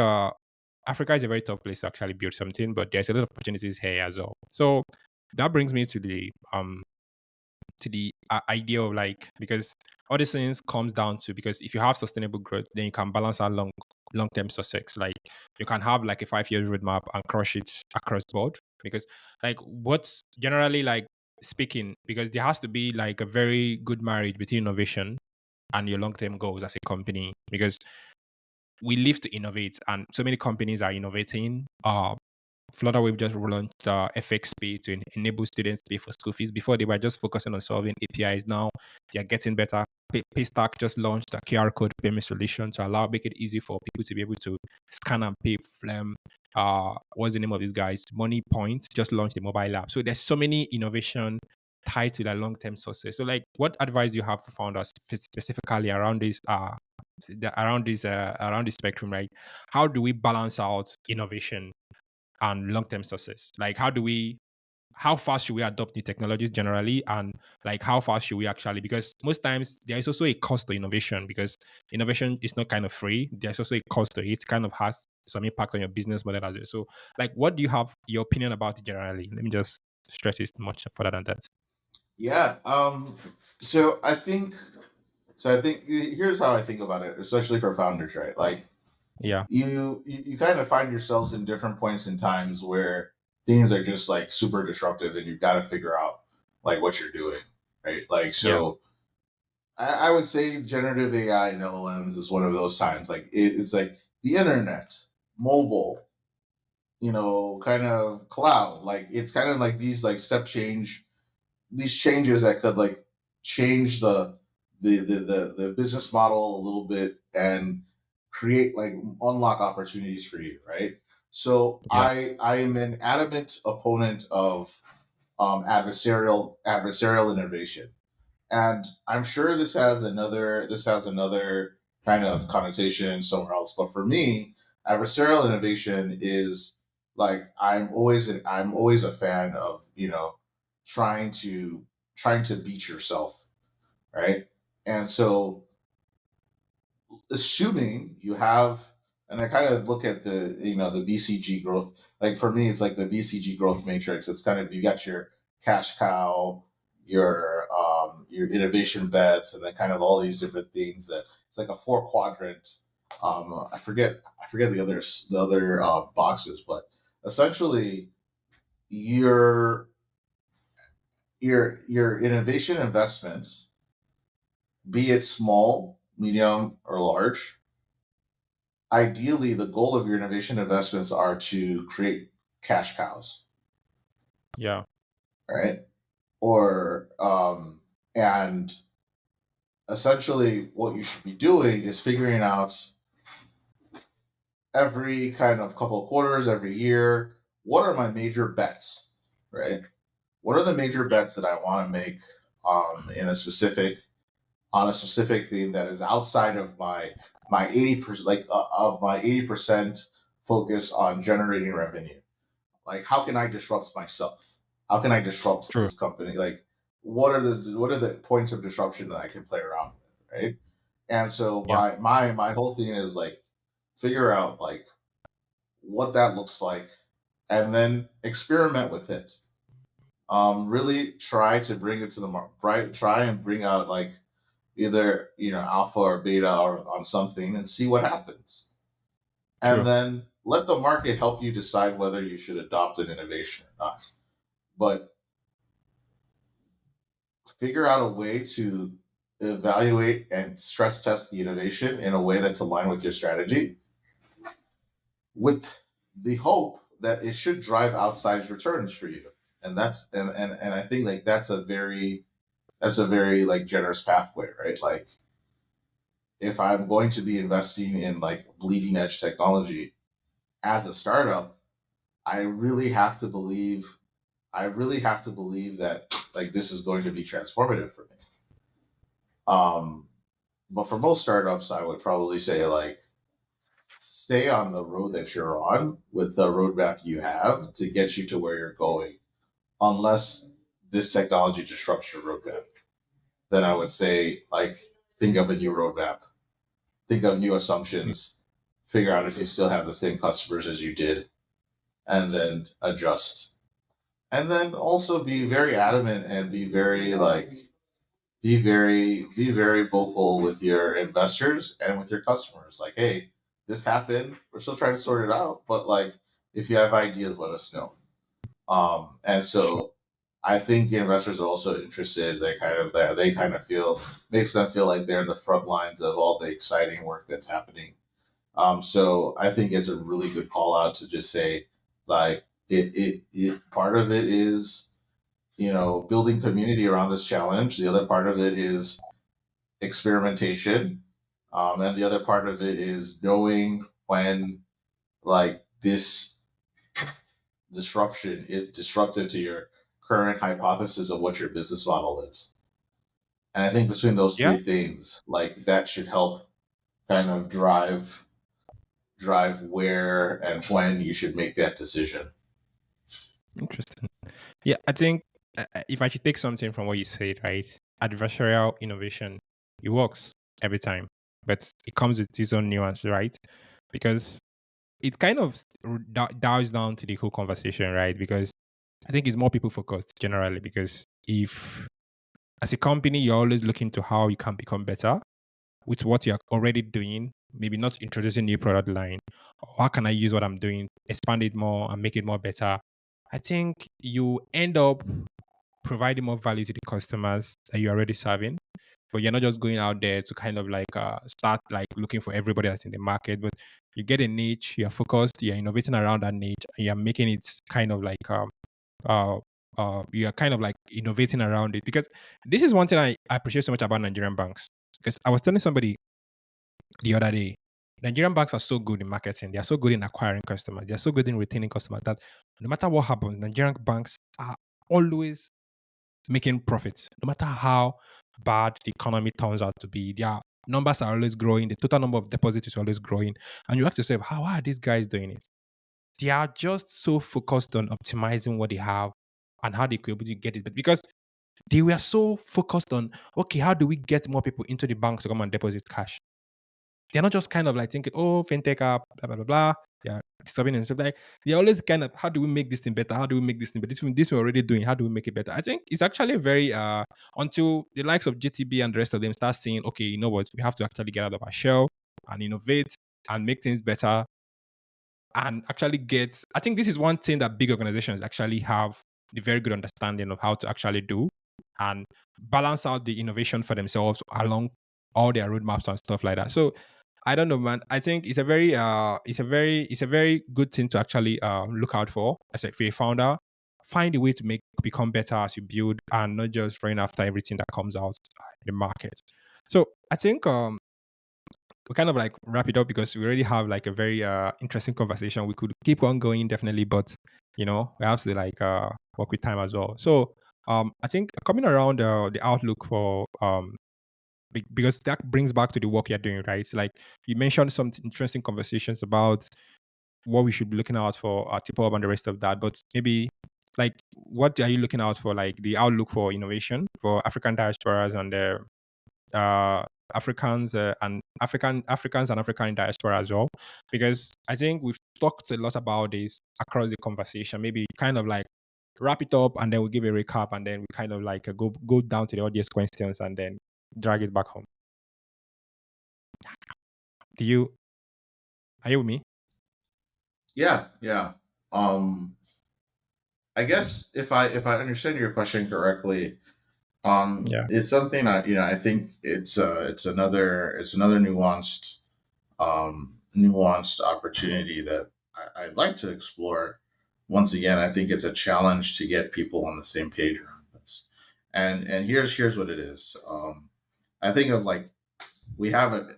Speaker 1: Africa is a very tough place to actually build something, but there's a lot of opportunities here as well. So that brings me to the idea of like because all these things comes down to because if you have sustainable growth, then you can balance out long-term success. Like you can have like a 5 year roadmap and crush it across board because like what's generally like speaking, because there has to be like a very good marriage between innovation and your long-term goals as a company because we live to innovate and so many companies are innovating. Flutterwave just launched FXP to enable students to pay for school fees. Before they were just focusing on solving APIs. Now they are getting better. Paystack just launched a QR code payment solution to make it easy for people to be able to scan and pay. What's the name of these guys? Money Point just launched a mobile app. So there's so many innovation tied to that long-term success. So like, what advice do you have for founders specifically around this? Around this spectrum, right? How do we balance out innovation and long-term success? Like how fast should we adopt new technologies generally, and like how fast should we actually, because most times there is also a cost to innovation because innovation is not kind of free. There's also a cost to it. It kind of has some impact on your business model as well. So like, what do you have your opinion about it generally? Let me just stress it much further than that.
Speaker 2: Yeah. So I think here's how I think about it, especially for founders, right? Like
Speaker 1: Yeah.
Speaker 2: you kind of find yourselves in different points in times where things are just like super disruptive, and you've got to figure out like what you're doing, right? Like
Speaker 1: Yeah.
Speaker 2: so. I would say generative AI and LLMs is one of those times. Like it's like the internet, mobile, kind of cloud. Like it's kind of like these like these changes that could like change the business model a little bit and create like unlock opportunities for you, right? So
Speaker 1: Yeah.
Speaker 2: I am an adamant opponent of adversarial innovation, and I'm sure this has another kind of connotation somewhere else. But for me, adversarial innovation is like I'm always a fan of trying to trying to beat yourself, right? And so assuming you have, and I kind of look at the BCG growth. Like for me, it's like the BCG growth matrix. It's kind of, you got your cash cow, your innovation bets, and then kind of all these different things. That it's like a four quadrant. I forget the other boxes, but essentially your your innovation investments, be it small, medium, or large, ideally the goal of your innovation investments are to create cash cows,
Speaker 1: Yeah.
Speaker 2: right? Or and essentially what you should be doing is figuring out every kind of couple of quarters, every year, what are my major bets, right? What are the major bets that I want to make in a specific on a specific theme that is outside of my 80%, like of my 80% focus on generating revenue? Like, how can I disrupt myself? How can I disrupt
Speaker 1: True.
Speaker 2: this company? Like, what are the points of disruption that I can play around with, right? And so
Speaker 1: Yeah.
Speaker 2: my whole thing is like figure out like what that looks like, and then experiment with it. Really try to bring it to the market. Right? Try and bring out like either alpha or beta or on something, and see what happens, and
Speaker 1: True.
Speaker 2: then let the market help you decide whether you should adopt an innovation or not. But figure out a way to evaluate and stress test the innovation in a way that's aligned with your strategy, with the hope that it should drive outsized returns for you. And I think like that's a very like generous pathway, right? Like if I'm going to be investing in like bleeding edge technology as a startup, I really have to believe that like this is going to be transformative for me. But for most startups, I would probably say like stay on the road that you're on with the roadmap you have to get you to where you're going, unless this technology disrupts your roadmap. Then I would say like think of a new roadmap, think of new assumptions, figure out if you still have the same customers as you did, and then adjust. And then also be very adamant and be very vocal with your investors and with your customers. Like, hey, this happened. We're still trying to sort it out, but like, if you have ideas, let us know. And
Speaker 1: Sure.
Speaker 2: so I think the investors are also interested. They kind of there. They kind of feel makes them feel like they're in the front lines of all the exciting work that's happening. So I think it's a really good call out to just say, like, it part of it is, building community around this challenge. The other part of it is experimentation. And the other part of it is knowing when, like, this disruption is disruptive to your current hypothesis of what your business model is. And I think between those
Speaker 1: Yeah.
Speaker 2: three things, like, that should help kind of drive where and when you should make that decision.
Speaker 1: Interesting. Yeah, I think if I should take something from what you said, right? Adversarial innovation, it works every time, but it comes with its own nuance, right? Because it kind of dials down to the whole conversation, right? Because I think it's more people focused generally. Because if as a company you're always looking to how you can become better with what you're already doing, maybe not introducing new product line, or how can I use what I'm doing, expand it more and make it more better? I think you end up providing more value to the customers that you're already serving. But you're not just going out there to kind of like start like looking for everybody that's in the market, but you get a niche, you're focused, you're innovating around that niche, and you're making it kind of like uh you are kind of like innovating around it. Because this is one thing I appreciate so much about Nigerian banks. Because I was telling somebody the other day, Nigerian banks are so good in marketing, they are so good in acquiring customers, they're so good in retaining customers that no matter what happens, Nigerian banks are always making profits, no matter how bad the economy turns out to be. Their numbers are always growing. The total number of deposits is always growing. And you ask yourself, how are these guys doing it? They are just so focused on optimizing what they have and how they could be able to get it. But because they were so focused on, okay, how do we get more people into the bank to come and deposit cash? They're not just kind of like thinking, oh, fintech app, blah, blah, blah, blah. Yeah, disturbing and stuff like they're always kind of, how do we make this thing better? How do we make this thing better? This we're already doing. How do we make it better? I think it's actually very until the likes of GTB and the rest of them start saying, okay, you know what, we have to actually get out of our shell and innovate and make things better and actually get. I think this is one thing that big organizations actually have the very good understanding of how to actually do and balance out the innovation for themselves along all their roadmaps and stuff like that. So I don't know, man. I think it's a very good thing to actually look out for as a, for a founder. Find a way to become better as you build, and not just running after everything that comes out in the market. So I think we kind of like wrap it up because we already have like a very interesting conversation. We could keep on going definitely, but we have to like work with time as well. So I think coming around the outlook for because that brings back to the work you're doing, right? Like you mentioned some interesting conversations about what we should be looking out for Tiphub and the rest of that. But maybe like what are you looking out for, like the outlook for innovation for African diasporas and uh, Africans and Africans and African diaspora as well? Because I think we've talked a lot about this across the conversation. Maybe kind of like wrap it up and then we give a recap and then we kind of like go down to the audience questions and then drag it back home. Do you Are you with me?
Speaker 2: Yeah, yeah. Um, I guess if I understand your question correctly,
Speaker 1: Yeah.
Speaker 2: it's something I think it's another nuanced opportunity that I'd like to explore. Once again, I think it's a challenge to get people on the same page around this. And here's what it is. I think of, like, we have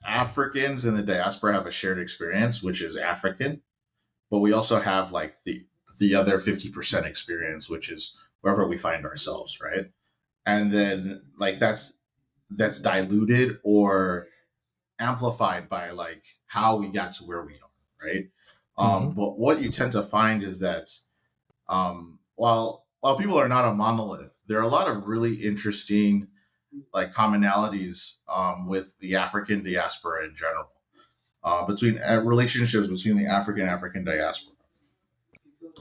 Speaker 2: Africans in the diaspora have a shared experience, which is African, but we also have, like, the other 50% experience, which is wherever we find ourselves, right? And then, like, that's diluted or amplified by, like, how we got to where we are, right?
Speaker 1: Hmm.
Speaker 2: But what you tend to find is that, while people are not a monolith, there are a lot of really interesting, like, commonalities with the African diaspora in general, between relationships between the African diaspora.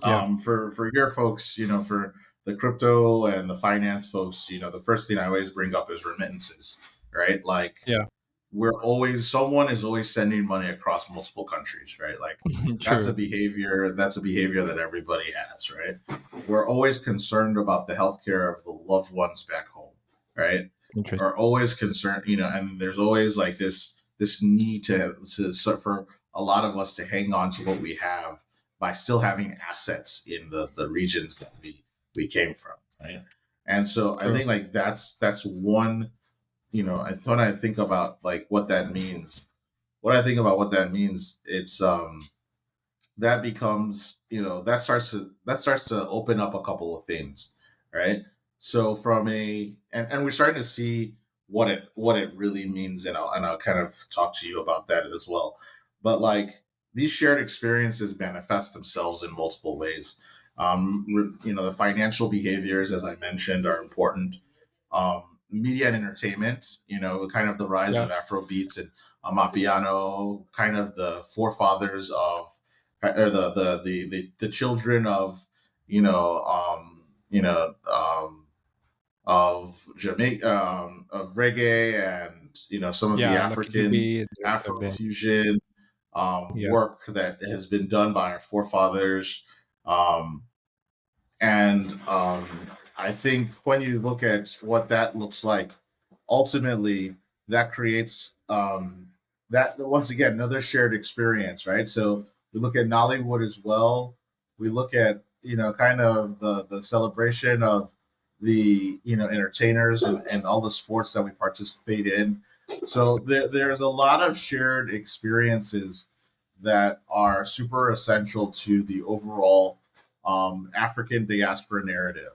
Speaker 1: Yeah.
Speaker 2: For your folks, for the crypto and the finance folks, the first thing I always bring up is remittances, right? Like,
Speaker 1: Yeah.
Speaker 2: someone is always sending money across multiple countries, right? Like
Speaker 1: True.
Speaker 2: that's a behavior that everybody has, right? We're always concerned about the healthcare of the loved ones back home, right?
Speaker 1: Interesting.
Speaker 2: Are always concerned, and there's always like this need for a lot of us to hang on to what we have by still having assets in the regions that we came from, right? And so I
Speaker 1: True.
Speaker 2: think like that's one, when I think about like what that means, it's that becomes, that starts to open up a couple of things, right? So from and we're starting to see what it really means, and I'll kind of talk to you about that as well. But like these shared experiences manifest themselves in multiple ways. The financial behaviors, as I mentioned, are important. Media and entertainment, kind of the rise
Speaker 1: Yeah.
Speaker 2: of Afro beats and Amapiano, kind of the forefathers of, or the children of, you know, you know, of Jamaica, of reggae, and some of the
Speaker 1: Yeah. Lucky
Speaker 2: African
Speaker 1: Dube, the rest of them.
Speaker 2: Afrofusion
Speaker 1: Yeah.
Speaker 2: work that has been done by our forefathers. Um, and I think when you look at what that looks like, ultimately that creates that, once again, another shared experience, right? So we look at Nollywood as well. We look at, kind of the celebration of the, entertainers, and all the sports that we participate in. So there's a lot of shared experiences that are super essential to the overall African diaspora narrative.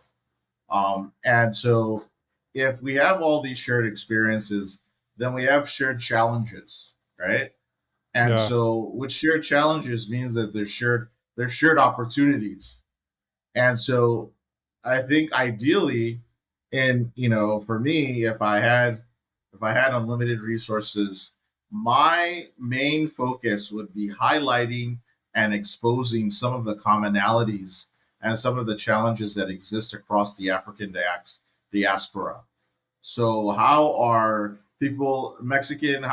Speaker 2: And so, if we have all these shared experiences, then we have shared challenges, right? And
Speaker 1: Yeah.
Speaker 2: so, with shared challenges means that there's shared opportunities. And so, I think ideally, and for me, if I had unlimited resources, my main focus would be highlighting and exposing some of the commonalities and some of the challenges that exist across the African diaspora. So, how are Mexican,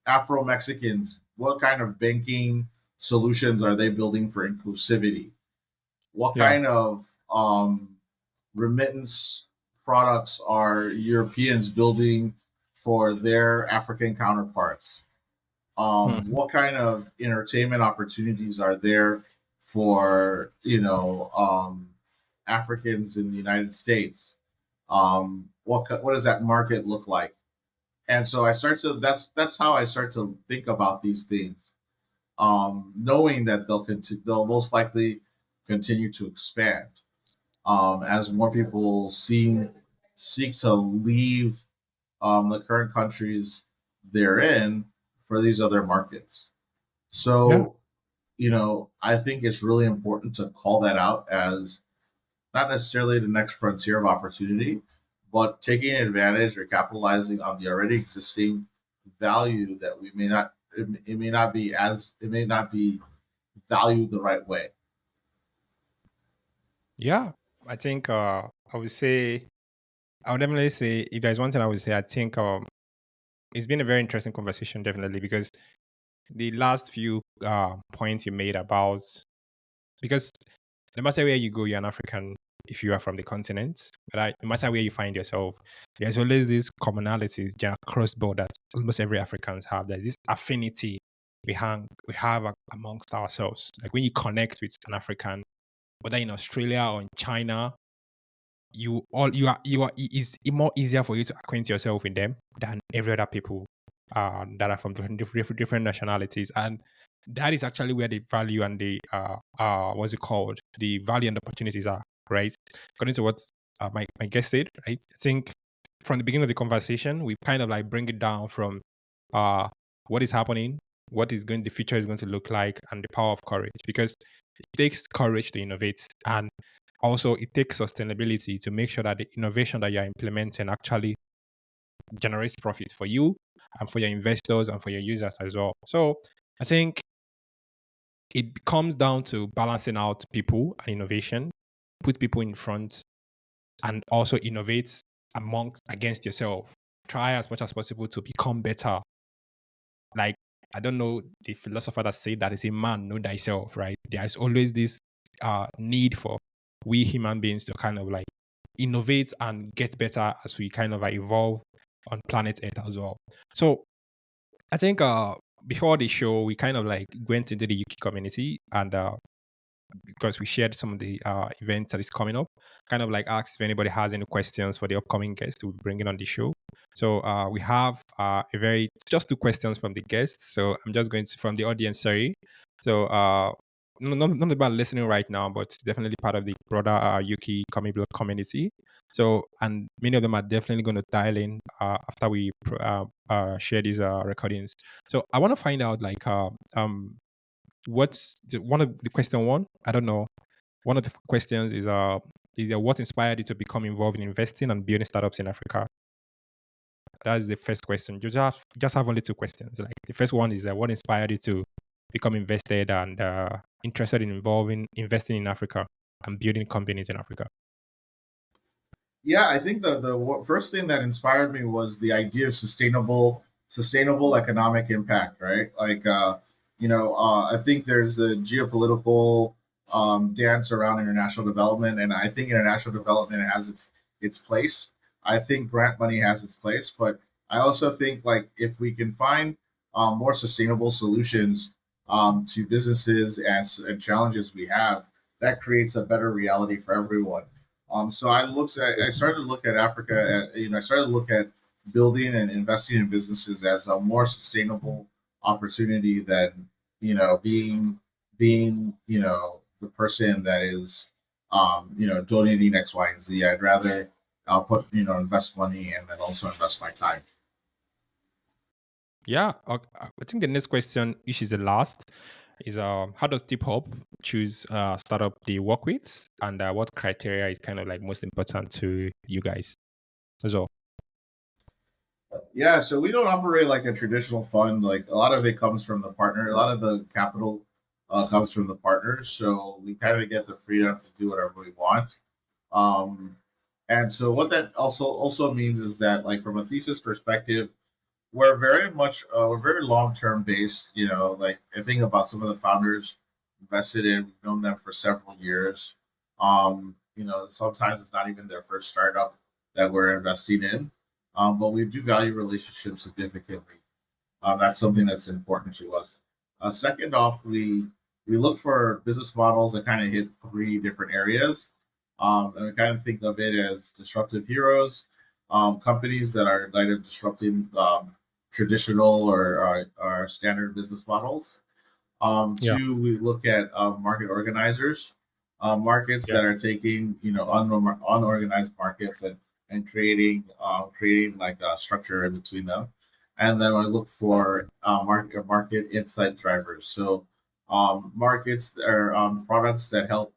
Speaker 2: Afro Mexicans, what kind of banking solutions are they building for inclusivity? What
Speaker 1: Yeah.
Speaker 2: kind of remittance products are Europeans building for their African counterparts?
Speaker 1: Mhm.
Speaker 2: What kind of entertainment opportunities are there for Africans in the United States? What does that market look like? And so that's how I start to think about these things, knowing that they'll most likely continue to expand as more people seek to leave the current countries they're in for these other markets.
Speaker 1: Yeah.
Speaker 2: So, I think it's really important to call that out as not necessarily the next frontier of opportunity, but taking advantage or capitalizing on the already existing value that it may not be valued the right way.
Speaker 1: Yeah. I think I would definitely say, if there's one thing I would say, I think it's been a very interesting conversation, definitely, because the last few points you made about, because no matter where you go, you're an African if you are from the continent, right? No matter where you find yourself, there's always these commonalities across borders. Almost every Africans have. There's this affinity we have amongst ourselves. Like when you connect with an African, whether in Australia or in China, it's more easier for you to acquaint yourself with them than every other people that are from different nationalities. And that is actually where the value and the what's it called, the value and opportunities are, right? According to what my guest said, right? I think from the beginning of the conversation we kind of like bring it down from uh what is happening, the future is going to look like, and the power of courage, because it takes courage to innovate, and also it takes sustainability to make sure that the innovation that you're implementing actually generates profit for you and for your investors and for your users as well. So I think it comes down to balancing out people and innovation, put people in front, and also innovate against yourself. try as much as possible to become better. Like, I don't know the philosopher that said that is a man, know thyself, right? There is always this need for we human beings to kind of like innovate and get better as we kind of like evolve on planet Earth as well. So I think before the show, we kind of like went into the UK community and because we shared some of the events that is coming up, kind of like asked if anybody has any questions for the upcoming guest we'll be bringing on the show. So we have just two questions from the guests. So I'm just going to from the audience. Sorry. So not about listening right now, but definitely part of the broader UK comic book community. So and many of them are definitely going to dial in after we share these recordings. So I want to find out like one of the question one? I don't know. One of the questions is what inspired you to become involved in investing and building startups in Africa? That's the first question. You just have only two questions. Like the first one is what inspired you to become invested and interested in involving investing in Africa and building companies in Africa?
Speaker 2: Yeah, I think first thing that inspired me was the idea of sustainable economic impact, right? Like, I think there's a geopolitical dance around international development, and I think international development has its place. I think grant money has its place, but I also think like if we can find more sustainable solutions to businesses and challenges we have, that creates a better reality for everyone. So I started to look at Africa. I started to look at building and investing in businesses as a more sustainable opportunity than being the person that is donating X, Y, and Z. I'd rather put invest money and then also invest my time.
Speaker 1: Yeah, I think the next question, which is the last, is how does Tiphub choose startup they work with, and what criteria is kind of like most important to you guys as well?
Speaker 2: Yeah, so we don't operate like a traditional fund. Like a lot of it comes from the partner. A lot of the capital comes from the partners. So we kind of get the freedom to do whatever we want. Um, and so what that also means is that like from a thesis perspective, we're very long term based. Like I think about some of the founders invested in. We've known them for several years. Sometimes it's not even their first startup that we're investing in, but we do value relationships significantly. That's something that's important to us. Second off, we look for business models that kind of hit three different areas, and we kind of think of it as disruptive heroes, companies that are kind of disrupting traditional or standard business models.
Speaker 1: Yeah,
Speaker 2: Two, we look at market organizers, markets
Speaker 1: yeah,
Speaker 2: that are taking unorganized markets and creating like a structure in between them. And then I look for market insight drivers. So markets or products that help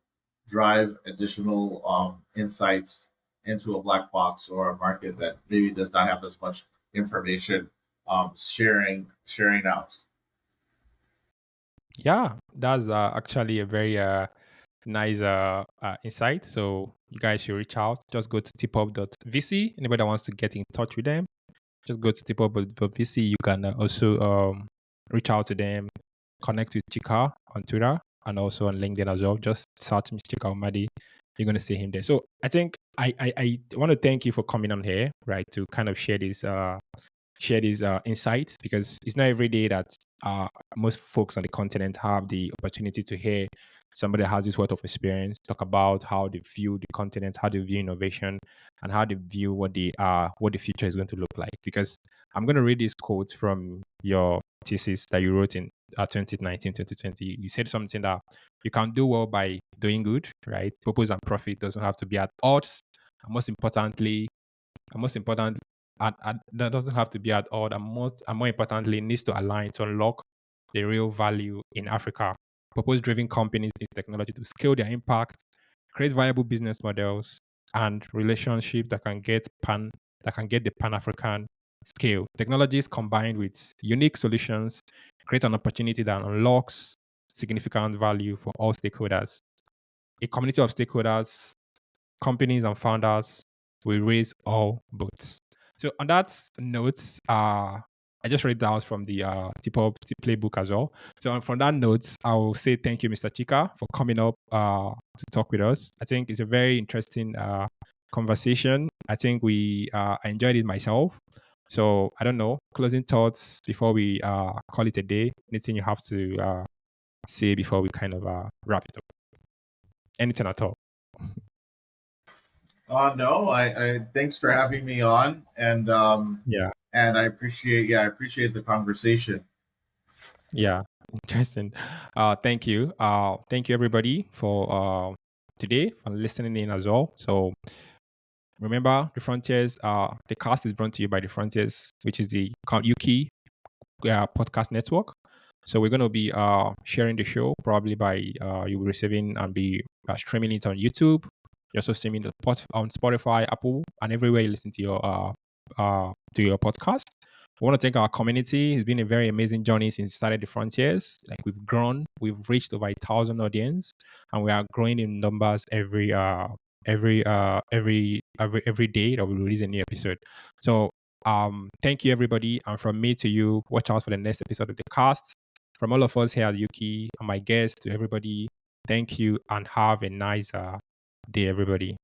Speaker 2: drive additional insights into a black box or a market that maybe does not have as much information sharing out.
Speaker 1: yeah. That's actually a very nice insight. So you guys should reach out. Just go to tiphub.vc. Anybody that wants to get in touch with them, just go to tiphub.vc. You can also reach out to them, connect with Chika on Twitter and also on LinkedIn as well. Just search Mr. Chika Umeadi. You're going to see him there. So I think I want to thank you for coming on here, right, to kind of share these insights, because it's not every day that most folks on the continent have the opportunity to hear somebody that has this worth of experience talk about how they view the continent, how they view innovation, and how they view what the future is going to look like. Because I'm going to read these quotes from your thesis that you wrote in 2019, 2020. You said something that you can do well by doing good, right? Purpose and profit doesn't have to be at odds. And most important, that doesn't have to be at all. And more importantly, it needs to align to unlock the real value in Africa. Purpose-driven companies need technology to scale their impact, create viable business models, and relationships that can get the Pan-African scale. Technologies combined with unique solutions create an opportunity that unlocks significant value for all stakeholders. A community of stakeholders, companies, and founders will raise all boats. So on that note, I just read that out from the Tiphub playbook as well. So from that note, I will say thank you, Mr. Chika, for coming up to talk with us. I think it's a very interesting conversation. I think I enjoyed it myself. So I don't know, closing thoughts before we call it a day. Anything you have to say before we kind of wrap it up? Anything at all?
Speaker 2: No, I thanks for having me on,
Speaker 1: Yeah.
Speaker 2: and I appreciate the conversation.
Speaker 1: Yeah, interesting. Thank you. Thank you everybody for today for listening in as well. So remember, the Frontiers. The cast is brought to you by the Frontiers, which is the UK podcast network. So we're going to be sharing the show probably by you will receiving and be streaming it on YouTube. You're also streaming the on Spotify, Apple, and everywhere you listen to your podcast. We want to thank our community. It's been a very amazing journey since we started the Frontiers. Like we've grown, we've reached over 1,000 audience, and we are growing in numbers every day that we release a new episode. So thank you everybody, and from me to you, watch out for the next episode of the cast. From all of us here at Yuki and my guests to everybody, thank you and have a nice day, everybody.